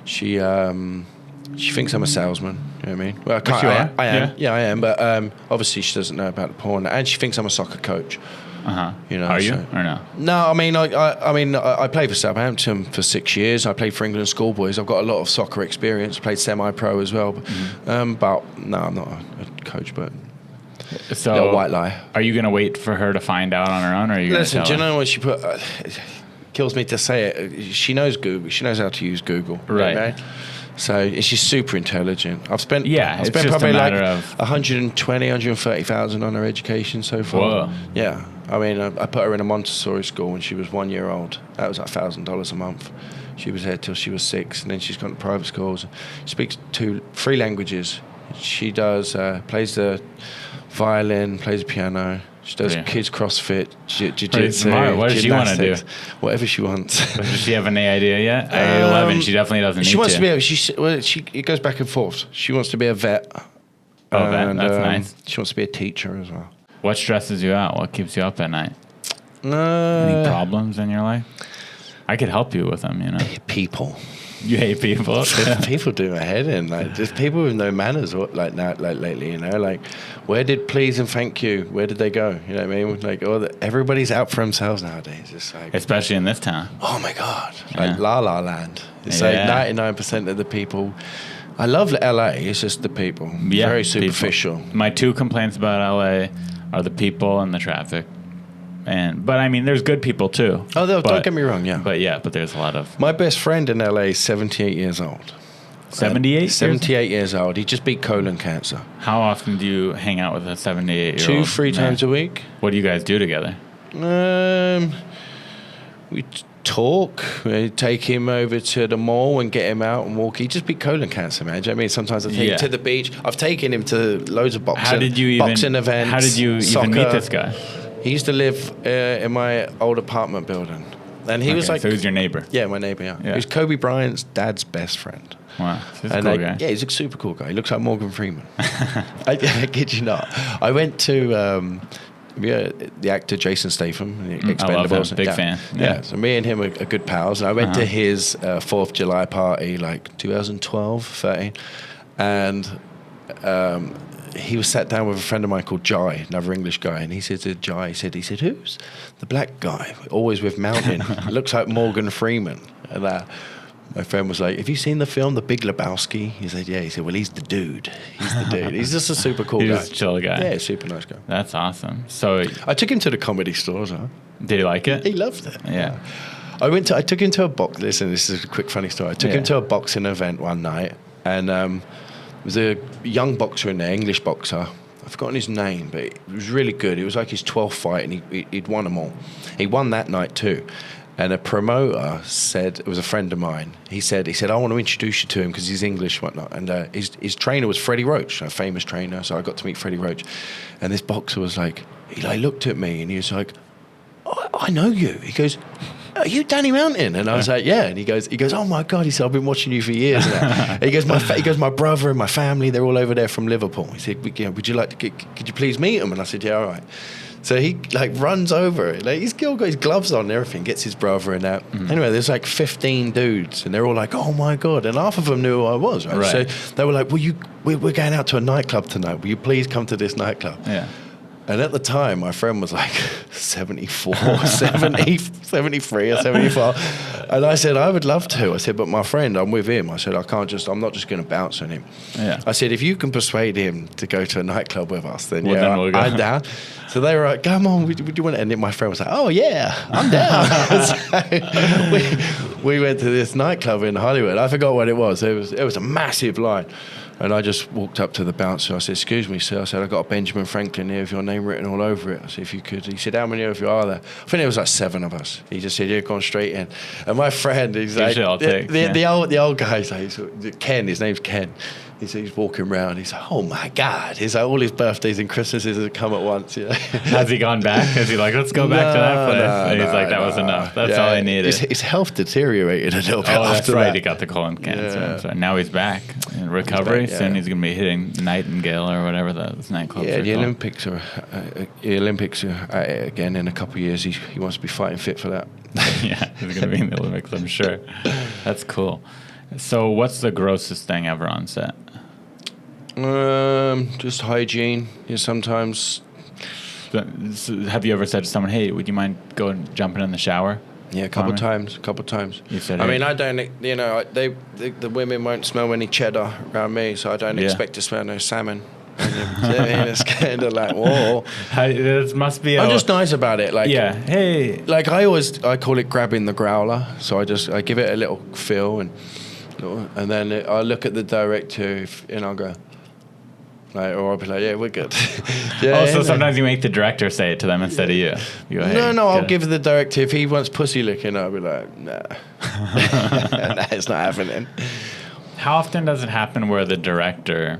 She thinks I'm a salesman. You know what I mean? Well, I am. Yeah, I am. But obviously, she doesn't know about the porn, and she thinks I'm a soccer coach. You know, are you or no? No, I mean, I played for Southampton for 6 years. I played for England schoolboys. I've got a lot of soccer experience. Played semi-pro as well. But no, I'm not a coach. But so, white lie. Are you going to wait for her to find out on her own, or are you going to tell her? Do you know what she put? Kills me to say it. She knows Google. She knows how to use Google. Right. Okay? So she's super intelligent. I've spent it's probably like 120, 130,000 on her education so far. Whoa. Yeah. I mean, I put her in a Montessori school when she was 1 year old. That was like $1,000 a month. She was there till she was 6, and then she's gone to private schools. She speaks 3 languages. She does plays the violin, plays the piano. She does kids CrossFit, jiu-jitsu, what does she want to do? Whatever she wants. Does she have any idea yet? At 11, she definitely doesn't need to. She wants to be. It goes back and forth. She wants to be a vet. Vet. That's nice. She wants to be a teacher as well. What stresses you out? What keeps you up at night? Any problems in your life? I could help you with them, you know. People. You hate people? People do my head in. Like, just people with no manners, like lately, you know. Like, where did please and thank you? Where did they go? You know what I mean? Like, everybody's out for themselves nowadays. It's like, especially in this town. Oh my God! Like La La Land. It's like 99% of the people. I love LA. It's just the people. Yeah, very superficial. People. My 2 complaints about LA are the people and the traffic. But I mean, there's good people too. Oh, don't get me wrong, yeah. But there's a lot of. My best friend in LA is 78 years old. 78? 78 years old. He just beat colon cancer. How often do you hang out with a 78-year-old? 2-3 times a week. What do you guys do together? We talk. We take him over to the mall and get him out and walk. He just beat colon cancer, man. Do you know what I mean? Sometimes I take him to the beach. I've taken him to loads of boxing events. How did you even meet this guy? He used to live in my old apartment building. And he was like... So he was your neighbor? Yeah, my neighbor, yeah. He was Kobe Bryant's dad's best friend. Wow. So he's a cool guy. Yeah, he's a super cool guy. He looks like Morgan Freeman. I kid you not. I went to... the actor Jason Statham, the Expendables. I love him. Big fan. Yeah, so me and him are good pals. And I went to his 4th of July party, like 2012, 13. And... he was sat down with a friend of mine called Jai, another English guy, and he said to Jai, he said, who's the black guy, always with mountain? Looks like Morgan Freeman. And my friend was like, have you seen the film The Big Lebowski? He said, yeah. He said, well, he's the dude. He's just a super cool guy. He's just a chill guy. Yeah, super nice guy. That's awesome. So I took him to the comedy stores. Did he like it? He loved it. Yeah. I took him to a box. Listen, this is a quick funny story. I took him to a boxing event one night, and there was a young boxer in there, English boxer. I've forgotten his name, but it was really good. It was like his 12th fight, and he'd won them all. He won that night too. And a promoter said, it was a friend of mine, he said, I want to introduce you to him because he's English and whatnot. And his trainer was Freddie Roach, a famous trainer, so I got to meet Freddie Roach. And this boxer was like, he looked at me and he was like, I know you. He goes, are you Danny Mountain? And I was like, yeah. And he goes, oh my God. He said, I've been watching you for years now. He goes, my brother and my family, they're all over there from Liverpool. He said, would you like to, could you please meet him? And I said, yeah, all right. So he runs over. He's still got his gloves on and everything, gets his brother and that. Mm-hmm. Anyway, there's 15 dudes and they're all like, oh my God. And half of them knew who I was, right? So they were like, we're going out to a nightclub tonight. Will you please come to this nightclub? Yeah. And at the time, my friend was like 74, 73 or 74. And I said, I would love to. I said, but my friend, I'm with him. I said, I'm not just going to bounce on him. Yeah. I said, if you can persuade him to go to a nightclub with us, then then we'll go. I'm down. So they were like, come on, would you want to? And then my friend was like, oh yeah, I'm down. So we went to this nightclub in Hollywood. I forgot what it was. It was a massive line. And I just walked up to the bouncer. I said, excuse me, sir. I said, I got a Benjamin Franklin here with your name written all over it. I said, if you could. He said, how many of you are there? I think it was like 7 of us. He just said, you're going straight in. And my friend, he's like, the old guy, he's like, Ken, his name's Ken. He's walking around. He's like, oh my God. He's like, all his birthdays and Christmases have come at once. You know? Has he gone back? Is he like, let's go back to that place? And he's like, that was enough. That's all I needed. His health deteriorated a little bit after after right. that. He got the colon cancer. Yeah. So now he's back in recovery. He's back, Soon he's going to be hitting Nightingale or whatever those nightclubs are the called. Olympics are at it again in a couple of years. He wants to be fighting fit for that. Yeah, he's going to be in the Olympics, I'm sure. That's cool. So what's the grossest thing ever on set? Just hygiene. Sometimes. Have you ever said to someone, "Hey, would you mind jumping in the shower?" Yeah, a couple times. You said. I mean, I don't. The women won't smell any cheddar around me, so I don't expect to smell no salmon. It's kind of like, whoa. This must be. I'm just nice about it. Like, yeah. Hey. Like I call it grabbing the growler. So I give it a little feel and then I look at the director and I'll go. Like, or I'll be like, yeah, we're good. So sometimes you make the director say it to them instead of you. You go, hey, no, I'll give the director, if he wants pussy licking, I'll be like, nah. Nah, it's not happening. How often does it happen where the director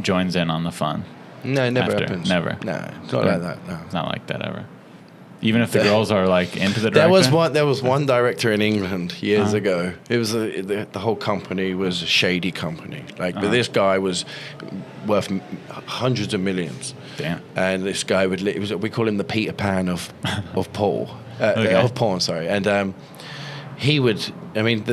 joins in on the fun? No, it never happens. Never? No, it's not like that, no. It's not like that ever. Even if the girls are like into the director? There was one director in England years ago. It was the whole company was a shady company. But this guy was worth hundreds of millions. Damn. And this guy we call him the Peter Pan of Paul. Okay. Of porn, sorry. And he would, I mean,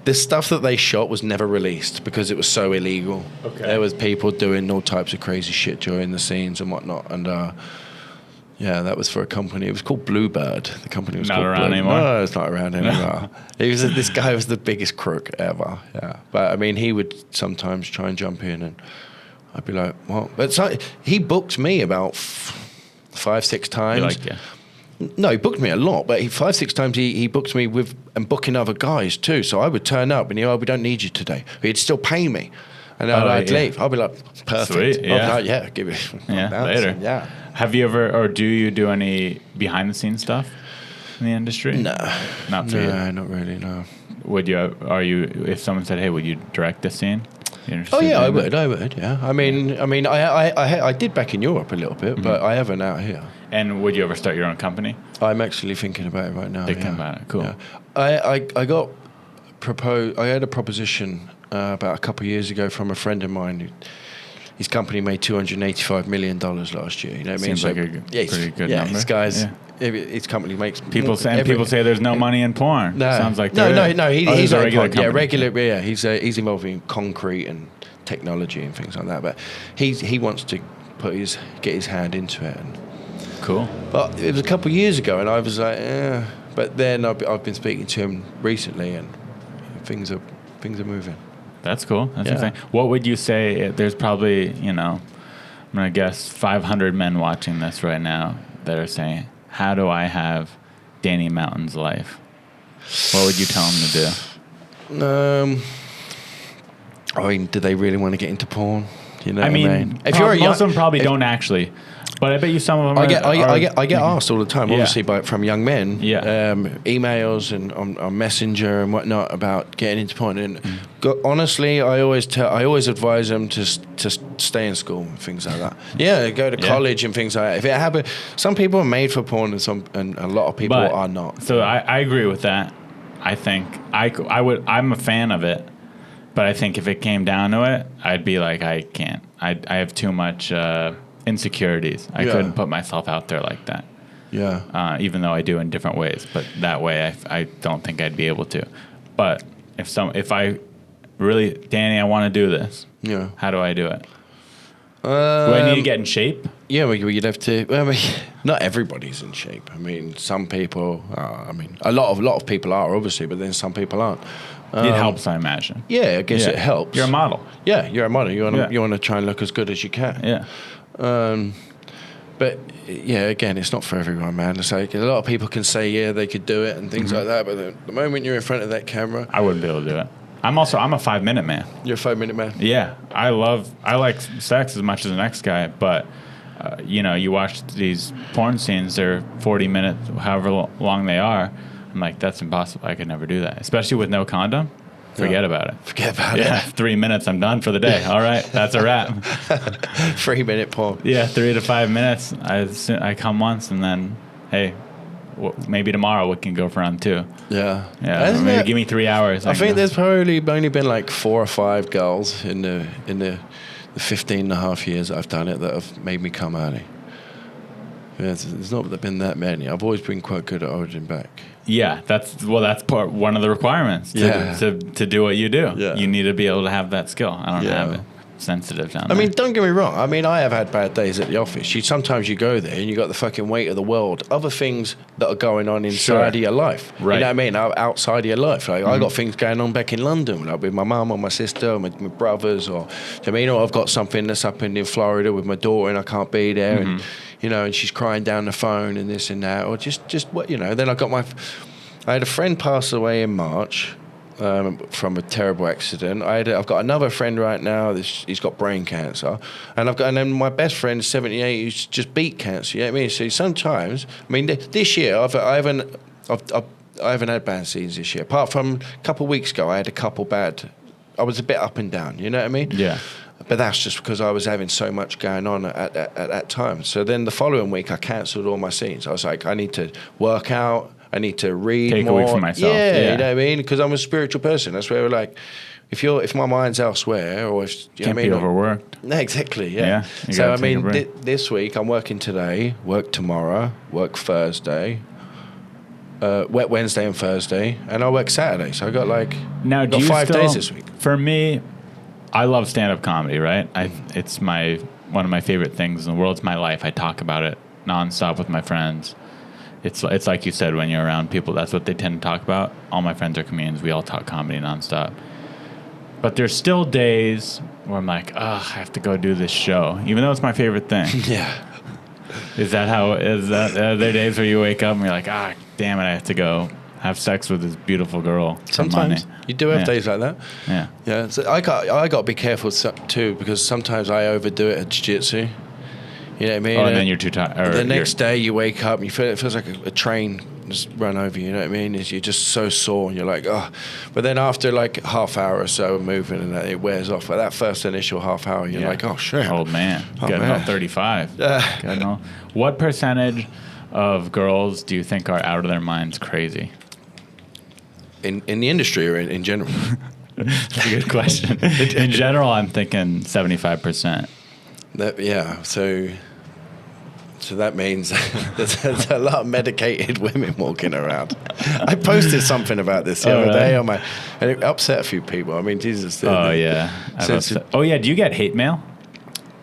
the stuff that they shot was never released because it was so illegal. Okay. There was people doing all types of crazy shit during the scenes and whatnot. And yeah, that was for a company. It was called Bluebird. The company was not around anymore. No, it's not around anymore. This guy was the biggest crook ever. Yeah, but I mean, he would sometimes try and jump in, and I'd be like, "What?" But he booked me about 5-6 times. No, he booked me a lot, but 5-6 times he booked me with and booking other guys too. So I would turn up and we don't need you today. But he'd still pay me, and I'd leave. I'd be like, perfect. Sweet, yeah. Give it. Later. Yeah. Have you ever, or do you do any behind the scenes stuff in the industry? No. Not for you? No, not really, no. Would you, if someone said, hey, would you direct this scene? Oh yeah, I would, yeah. I mean, I did back in Europe a little bit, but I haven't out here. And would you ever start your own company? I'm actually thinking about it right now. Thinking about it, cool. Yeah. I got proposed, I had a proposition about a couple of years ago from a friend of mine. His company made $285 million last year. You know what I mean? Seems like a pretty good number. This guy's, his company makes people say there's no money in porn. No, sounds like no. He's a regular company. Yeah, regular. Yeah, he's involved in concrete and technology and things like that. But he wants to get his hand into it. And, cool. But it was a couple of years ago, and I was like, yeah. But then I've been speaking to him recently, and things are moving. That's cool. That's exciting. What would you say? There's probably, I'm going to guess 500 men watching this right now that are saying, how do I have Danny Mountain's life? What would you tell them to do? I mean, do they really want to get into porn? You know I mean, if you're most of them probably don't actually. But I bet you some of them I get asked all the time, obviously, from young men, emails and on Messenger and whatnot about getting into porn. And honestly, I always advise them to stay in school and things like that. Yeah, go to college and things like that. If it happens, some people are made for porn and a lot of people are not. So I agree with that. I think I'm a fan of it, but I think if it came down to it, I'd be like, I can't. I have too much insecurities. I couldn't put myself out there like that. Yeah. Even though I do in different ways, but that way I don't think I'd be able to. But if I really, Danny, I want to do this. Yeah. How do I do it? Do I need to get in shape? Yeah, well, you'd have to. Well, I mean, not everybody's in shape. I mean, some people. I mean, a lot of people are obviously, but then some people aren't. It helps, I imagine. Yeah, I guess it helps. You're a model. Yeah, you're a model. You want to Yeah. try and look as good as you can. Yeah. But yeah, again, it's not for everyone, man. It's like a lot of people can say, yeah, they could do it and things like that. But the moment you're in front of that camera, I wouldn't be able to do it. I'm a 5-minute man. you're a 5-minute man. Yeah, I like sex as much as the next guy, but you watch these porn scenes, they're 40 minutes, however long they are. I'm like, that's impossible. I could never do that, especially with no condom. Forget about it. Forget about Yeah, it. 3 minutes, I'm done for the day. All right, that's a wrap. 3-minute porn. Yeah, 3 to 5 minutes. I come once, and then hey, maybe tomorrow we can go for round 2. Yeah. Yeah, or maybe give me 3 hours. I think there's probably only been like 4 or 5 girls in the 15 and a half years I've done it that have made me come early. Yeah, there's not been that many. I've always been quite good at holding back. Yeah, that's one of the requirements to do what you do. Yeah. You need to be able to have that skill. I don't have it. Sensitive down there. I mean, don't get me wrong. I mean, I have had bad days at the office. Sometimes you go there and you got the fucking weight of the world, other things that are going on inside of your life. Right. You know what I mean? Outside of your life. Like I got things going on back in London, like with my mum or my sister or my brothers, or I mean, I've got something that's up in Florida with my daughter and I can't be there, and and she's crying down the phone and this and that, or just what Then I had a friend pass away in March. From a terrible accident. I've got another friend right now. He's got brain cancer, and then my best friend is 78 who's just beat cancer. You know what I mean? So sometimes, I mean, this year I haven't had bad scenes this year. Apart from a couple of weeks ago, I had a couple bad. I was a bit up and down. You know what I mean? Yeah. But that's just because I was having so much going on at that time. So then the following week, I cancelled all my scenes. I was like, I need to work out. I need to read Take more. a week for myself. Yeah, Yeah. you know what I mean? Because I'm a spiritual person. That's where we're like, if my mind's elsewhere, or if you Can't know be what I mean? overworked. No, exactly. Yeah, Yeah. you So gotta I take a mean, break. this week I'm working today, work tomorrow, work Thursday, Wednesday and Thursday, and I work Saturday. So I got Now, do got you 5 still, days this week. For me, I love stand-up comedy, right? It's one of my favorite things in the world. It's my life. I talk about it nonstop with my friends. It's like you said, when you're around people, that's what they tend to talk about. All my friends are comedians. We all talk comedy nonstop. But there's still days where I'm like, I have to go do this show, even though it's my favorite thing. Yeah. Is that are there days where you wake up and you're like, damn it, I have to go have sex with this beautiful girl for Sometimes money. you do have Yeah. days like that. Yeah. Yeah. So I got to be careful too, because sometimes I overdo it at jiu-jitsu. You know what I mean? Oh, and then you're too tired. The next day you wake up and it feels like a train just run over you. You know what I mean? You're just so sore and you're like, oh. But then after like half hour or so of moving and it wears off. But that first initial half hour, you're like, oh shit. Old man. Oh, Getting man. all 35. Getting all. What percentage of girls do you think are out of their minds crazy? In the industry or in general? That's a good question. In general, I'm thinking 75%. So that means there's a lot of medicated women walking around. I posted something about this the other day and it upset a few people. I mean, Jesus. Yeah. Do you get hate mail?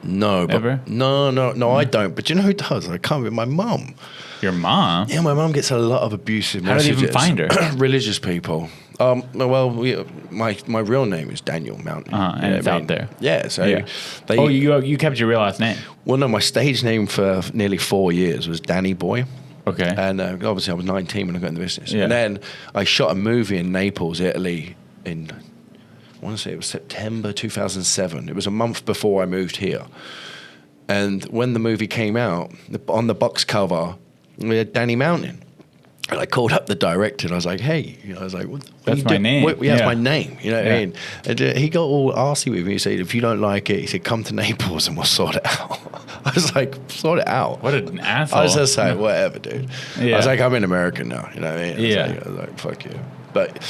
No, but Ever? No, I don't. But you know who does? I can't with my mum. Your mom? Yeah, my mum gets a lot of abusive How do they messages. even find her? Religious people. My real name is Daniel Mountain. And You know it's what I out mean? there. Yeah, so you kept your real last name. Well, no, my stage name for nearly 4 years was Danny Boy. Okay. And obviously I was 19 when I got into business. Yeah. And then I shot a movie in Naples, Italy in, I want to say it was September 2007. It was a month before I moved here. And when the movie came out, on the box cover, we had Danny Mountain. And I called up the director and I was like, hey, what That's my name. That's my name. You know what I mean? And he got all arsey with me. He said, if you don't like it, he said, come to Naples and we'll sort it out. I was like, sort it out. What an asshole. I was just like, whatever, dude. Yeah. I was like, I'm in America now. You know what I mean? I was like, fuck you. But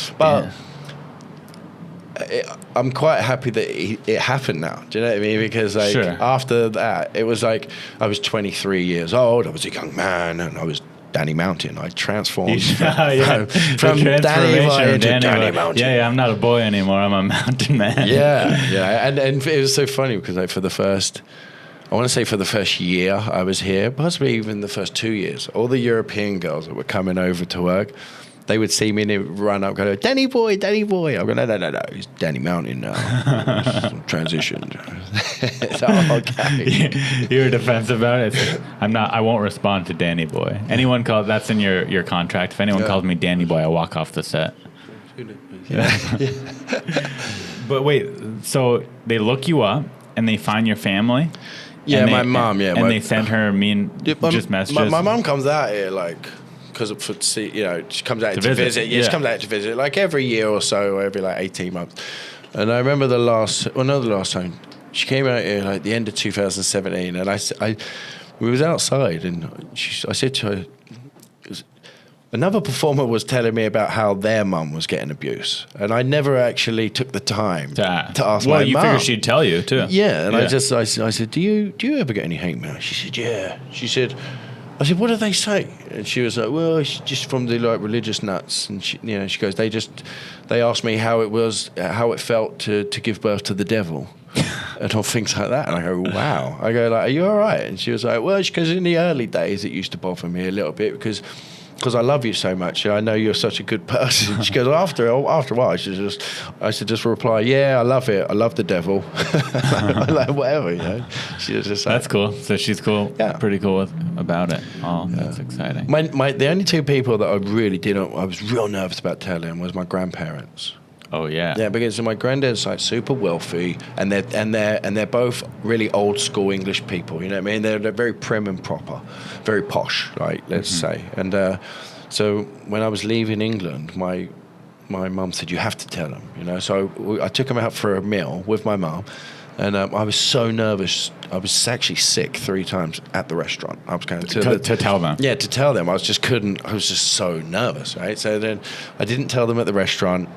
I'm quite happy that it happened now. Do you know what I mean? Because after that, it was like I was 23 years old. I was a young man and I was Danny Mountain. I transformed from Danny Boy into Danny Mountain. Yeah, I'm not a boy anymore. I'm a mountain man. Yeah. And it was so funny because for the first, I want to say for the first year I was here, possibly even the first 2 years, all the European girls that were coming over to work, they would see me and they would run up, go, Danny boy, Danny boy. I go, no, he's Danny Mountain now. Transition. So, okay. You were defensive about it. It's like, I won't respond to Danny boy. Anyone called, that's in your contract. If anyone calls me Danny boy, I walk off the set. But wait, so they look you up and they find your family? Yeah, my mom, yeah. And they send her just messages? My mom comes out here, like, because she comes out to visit. Yeah, she comes out to visit, like, every year or so, or every, like, 18 months. And I remember the last time, she came out here, like, the end of 2017, and we was outside, and I said to her, another performer was telling me about how their mum was getting abuse, and I never actually took the time to ask my mum. Well, you figured she'd tell you too. Yeah, and I said, do you ever get any hate mail? She said, yeah. She said, I said, what do they say? And she was like, well, it's just from the like religious nuts, and she goes, they asked me how it felt to give birth to the devil. And all things like that. And I go, wow. I go, like, are you all right? And she was like, well, because in the early days it used to bother me a little bit because I love you so much. I know you're such a good person. She goes, after a while, I should just reply, yeah, I love it. I love the devil. Like, whatever, you know. She was just like, that's cool. So she's cool. Yeah. Pretty cool about it. Oh, yeah. That's exciting. The only two people that I was real nervous about telling was my grandparents. Oh yeah. Yeah, because my granddad's like super wealthy, and they're both really old school English people. You know what I mean? They're very prim and proper, very posh, right? Let's say. And so when I was leaving England, my mum said, "You have to tell them." You know, so I took them out for a meal with my mum, and I was so nervous. I was actually sick 3 times at the restaurant. I was going to tell them. Yeah, to tell them. I was just so nervous, right? So then I didn't tell them at the restaurant.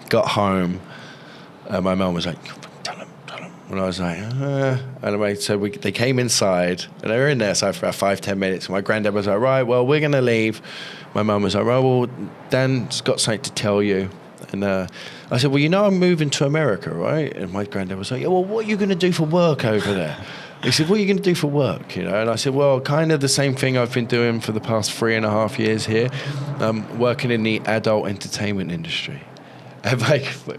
Got home, my mum was like, tell him. And I was like, Anyway, so they came inside, and they were in there for about 5-10 minutes. And my granddad was like, right, well, we're going to leave. My mum was like, right, well, Dan's got something to tell you. And I said, well, I'm moving to America, right? And my granddad was like, yeah, well, what are you going to do for work over there? He said, what are you going to do for work? And I said, well, kind of the same thing I've been doing for the past 3.5 years here, working in the adult entertainment industry. And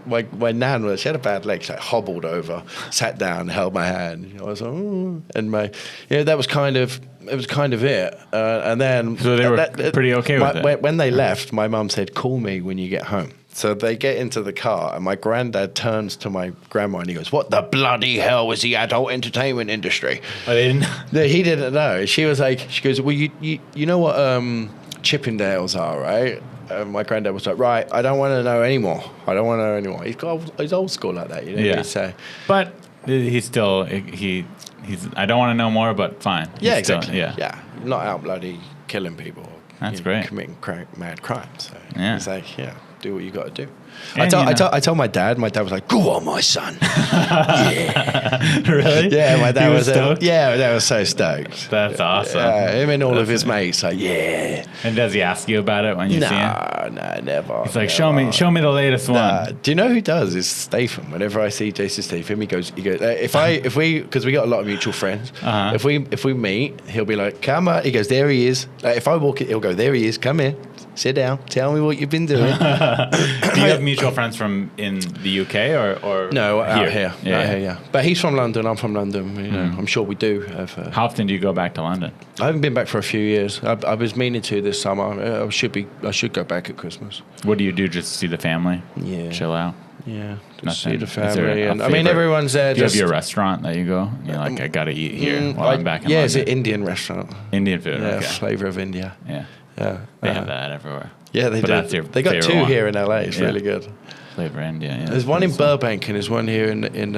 my nan, she had a bad leg. She hobbled over, sat down, held my hand. I was like, oh. And that was kind of it. And then so they were pretty okay with it. When they left, my mum said, "Call me when you get home." So they get into the car, and my granddad turns to my grandma and he goes, "What the bloody hell was the adult entertainment industry?" I didn't. No, he didn't know. She was like, she goes, "Well, you know what Chippendales are, right?" My granddad was like, right, I don't want to know anymore. He's old school like that, you know. Yeah. So, but he's still he's. I don't want to know more, but fine. Yeah, exactly. Still, yeah, not out bloody killing people. That's great. Committing mad crimes. So yeah. It's like, do what you got to do. And I told my dad. My dad was like, "Go on, my son." Yeah. Really? Yeah, my dad was stoked? Yeah, my dad was so stoked. That's awesome. Yeah, him and all of his mates. Like, yeah. And does he ask you about it when you see him? No, never. He's like, show me the latest one. Do you know who does? It's Statham. Whenever I see Jason Statham, he goes. If we because we got a lot of mutual friends. Uh-huh. If we meet, he'll be like, "Come on." He goes, "There he is." Like, if I walk it, he'll go, "There he is. Come here. Sit down. Tell me what you've been doing." Do you have mutual friends from in the UK or no, here? Out here. Yeah. But he's from London. I'm from London. You know, I'm sure we do have. How often do you go back to London? I haven't been back for a few years. I was meaning to this summer. I should go back at Christmas. What do you do? Just see the family? Yeah. Chill out. Yeah, just see the family. And I mean, everyone's there. Do you have your restaurant that you go? You're like, I gotta eat here while I'm back in London. Yeah, it's an Indian restaurant. Indian food. Yeah, okay. Flavor of India. Yeah. They have that everywhere. Yeah, they do. They got 2 here in LA. It's really good. Flavor India. Yeah, there's one in Burbank and there's one here in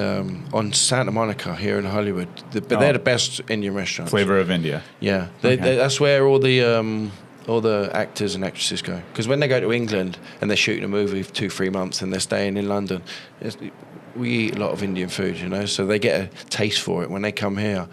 on Santa Monica here in Hollywood. But they're the best Indian restaurants. Flavor of India. Yeah, that's where all the actors and actresses go. Because when they go to England and they're shooting a movie for 2-3 months and they're staying in London, we eat a lot of Indian food, you know. So they get a taste for it when they come here.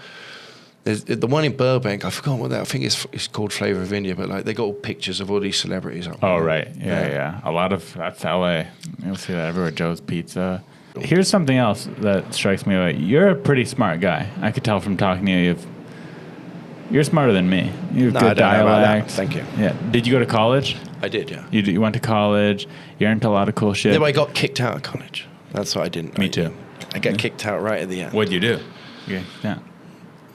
There's the one in Burbank. I forgot what that. I think it's called Flavor of India. But like they got all pictures of all these celebrities. Oh right, yeah. A lot of that's LA. You'll see that everywhere. Joe's Pizza. Here's something else that strikes me. You're a pretty smart guy. I could tell from talking to you. You're smarter than me. You have No, good I don't know about that. dialect. Thank you. Yeah. Did you go to college? I did, yeah. You went to college. You're into a lot of cool shit. Yeah, but I got kicked out of college. That's what I didn't. Me too. I got kicked out right at the end. What'd you do? Yeah.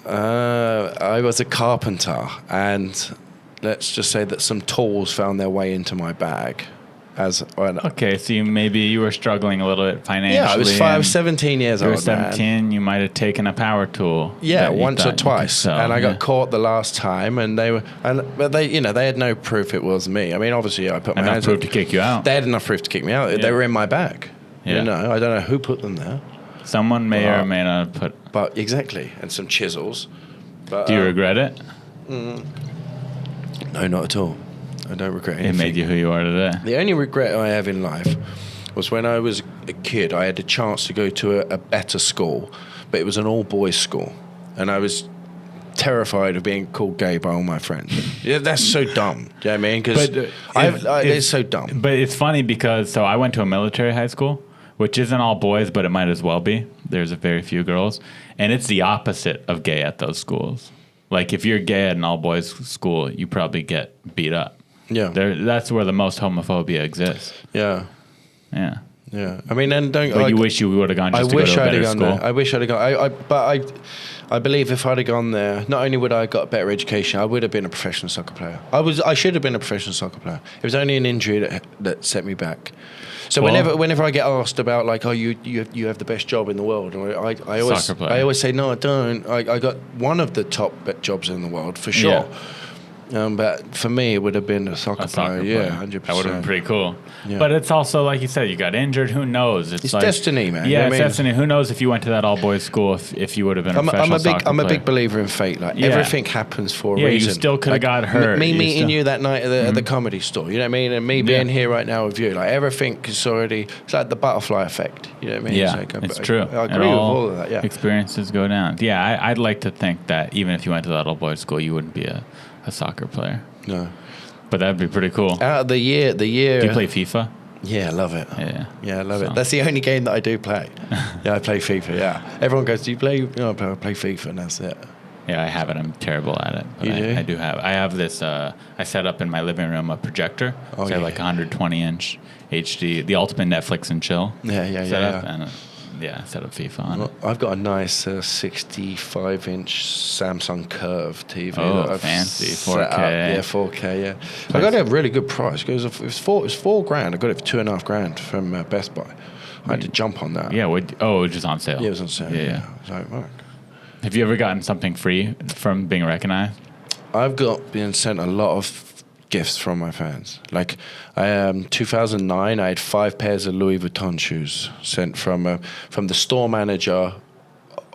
I was a carpenter, and let's just say that some tools found their way into my bag. Okay, so maybe you were struggling a little bit financially. Yeah, I was 17 years old. You were 17. Man. You might have taken a power tool. Yeah, once or twice, and I got caught the last time. And they had no proof it was me. I mean, obviously, I put my hands up. Enough proof to kick you out. They had enough proof to kick me out. Yeah. They were in my bag. Yeah. I don't know who put them there. Someone may or may not have put. But exactly, and some chisels. But, do you regret it? No, not at all. I don't regret anything. It made you who you are today. The only regret I have in life was when I was a kid, I had a chance to go to a better school, but it was an all-boys school. And I was terrified of being called gay by all my friends. Yeah, that's so dumb. Do you know what I mean? Because it's so dumb. But it's funny because, I went to a military high school, which isn't all boys, but it might as well be. There's a very few girls. And it's the opposite of gay at those schools. Like, if you're gay at an all-boys school, you probably get beat up. Yeah, that's where the most homophobia exists. Yeah. I mean, and don't. But you wish you would have gone just to go to a better school. I wish I'd have gone. I believe if I'd have gone there, not only would I have got a better education, I would have been a professional soccer player. I should have been a professional soccer player. It was only an injury that set me back. So whenever I get asked about like, you have the best job in the world, I always say no, I don't. I got one of the top jobs in the world for sure. Yeah. But for me, it would have been a soccer player. Yeah, 100%. That would have been pretty cool. Yeah. But it's also, like you said, you got injured. Who knows? It's like, destiny, man. Yeah, it's destiny. Who knows if you went to that all-boys school, if you would have been a professional soccer player. I'm a big believer in fate. Like, everything happens for a reason. Yeah, you still could have got hurt. Me meeting you that night at the comedy store, you know what I mean? And me being here right now with you. Like, everything is already, it's like the butterfly effect. You know what I mean? Yeah, it's true. I agree with all of that, yeah. Experiences go down. Yeah, I'd like to think that even if you went to that all-boys school, you wouldn't be a soccer player. No. But that'd be pretty cool. Out of the year. Do you play FIFA? Yeah, I love it. Yeah, I love it. That's the only game that I do play. Yeah, I play FIFA, yeah. Everyone goes, do you play? No, I play FIFA, and that's it. Yeah, I have it. I'm terrible at it. But I do have. I have this. I set up in my living room a projector. So I have like 120-inch HD, the ultimate Netflix and chill. Yeah. And I set up FIFA on it. I've got a nice 65-inch Samsung Curve TV. Oh, fancy 4K. Yeah, 4K. Yeah, I got it at a really good price. It was $4,000. I got it for $2,500 from Best Buy. I had to jump on that. Yeah. It was just on sale. Yeah, it was on sale. Yeah. So, right. Have you ever gotten something free from being recognized? I've been sent a lot of gifts from my fans. Like, 2009, I had 5 pairs of Louis Vuitton shoes sent from the store manager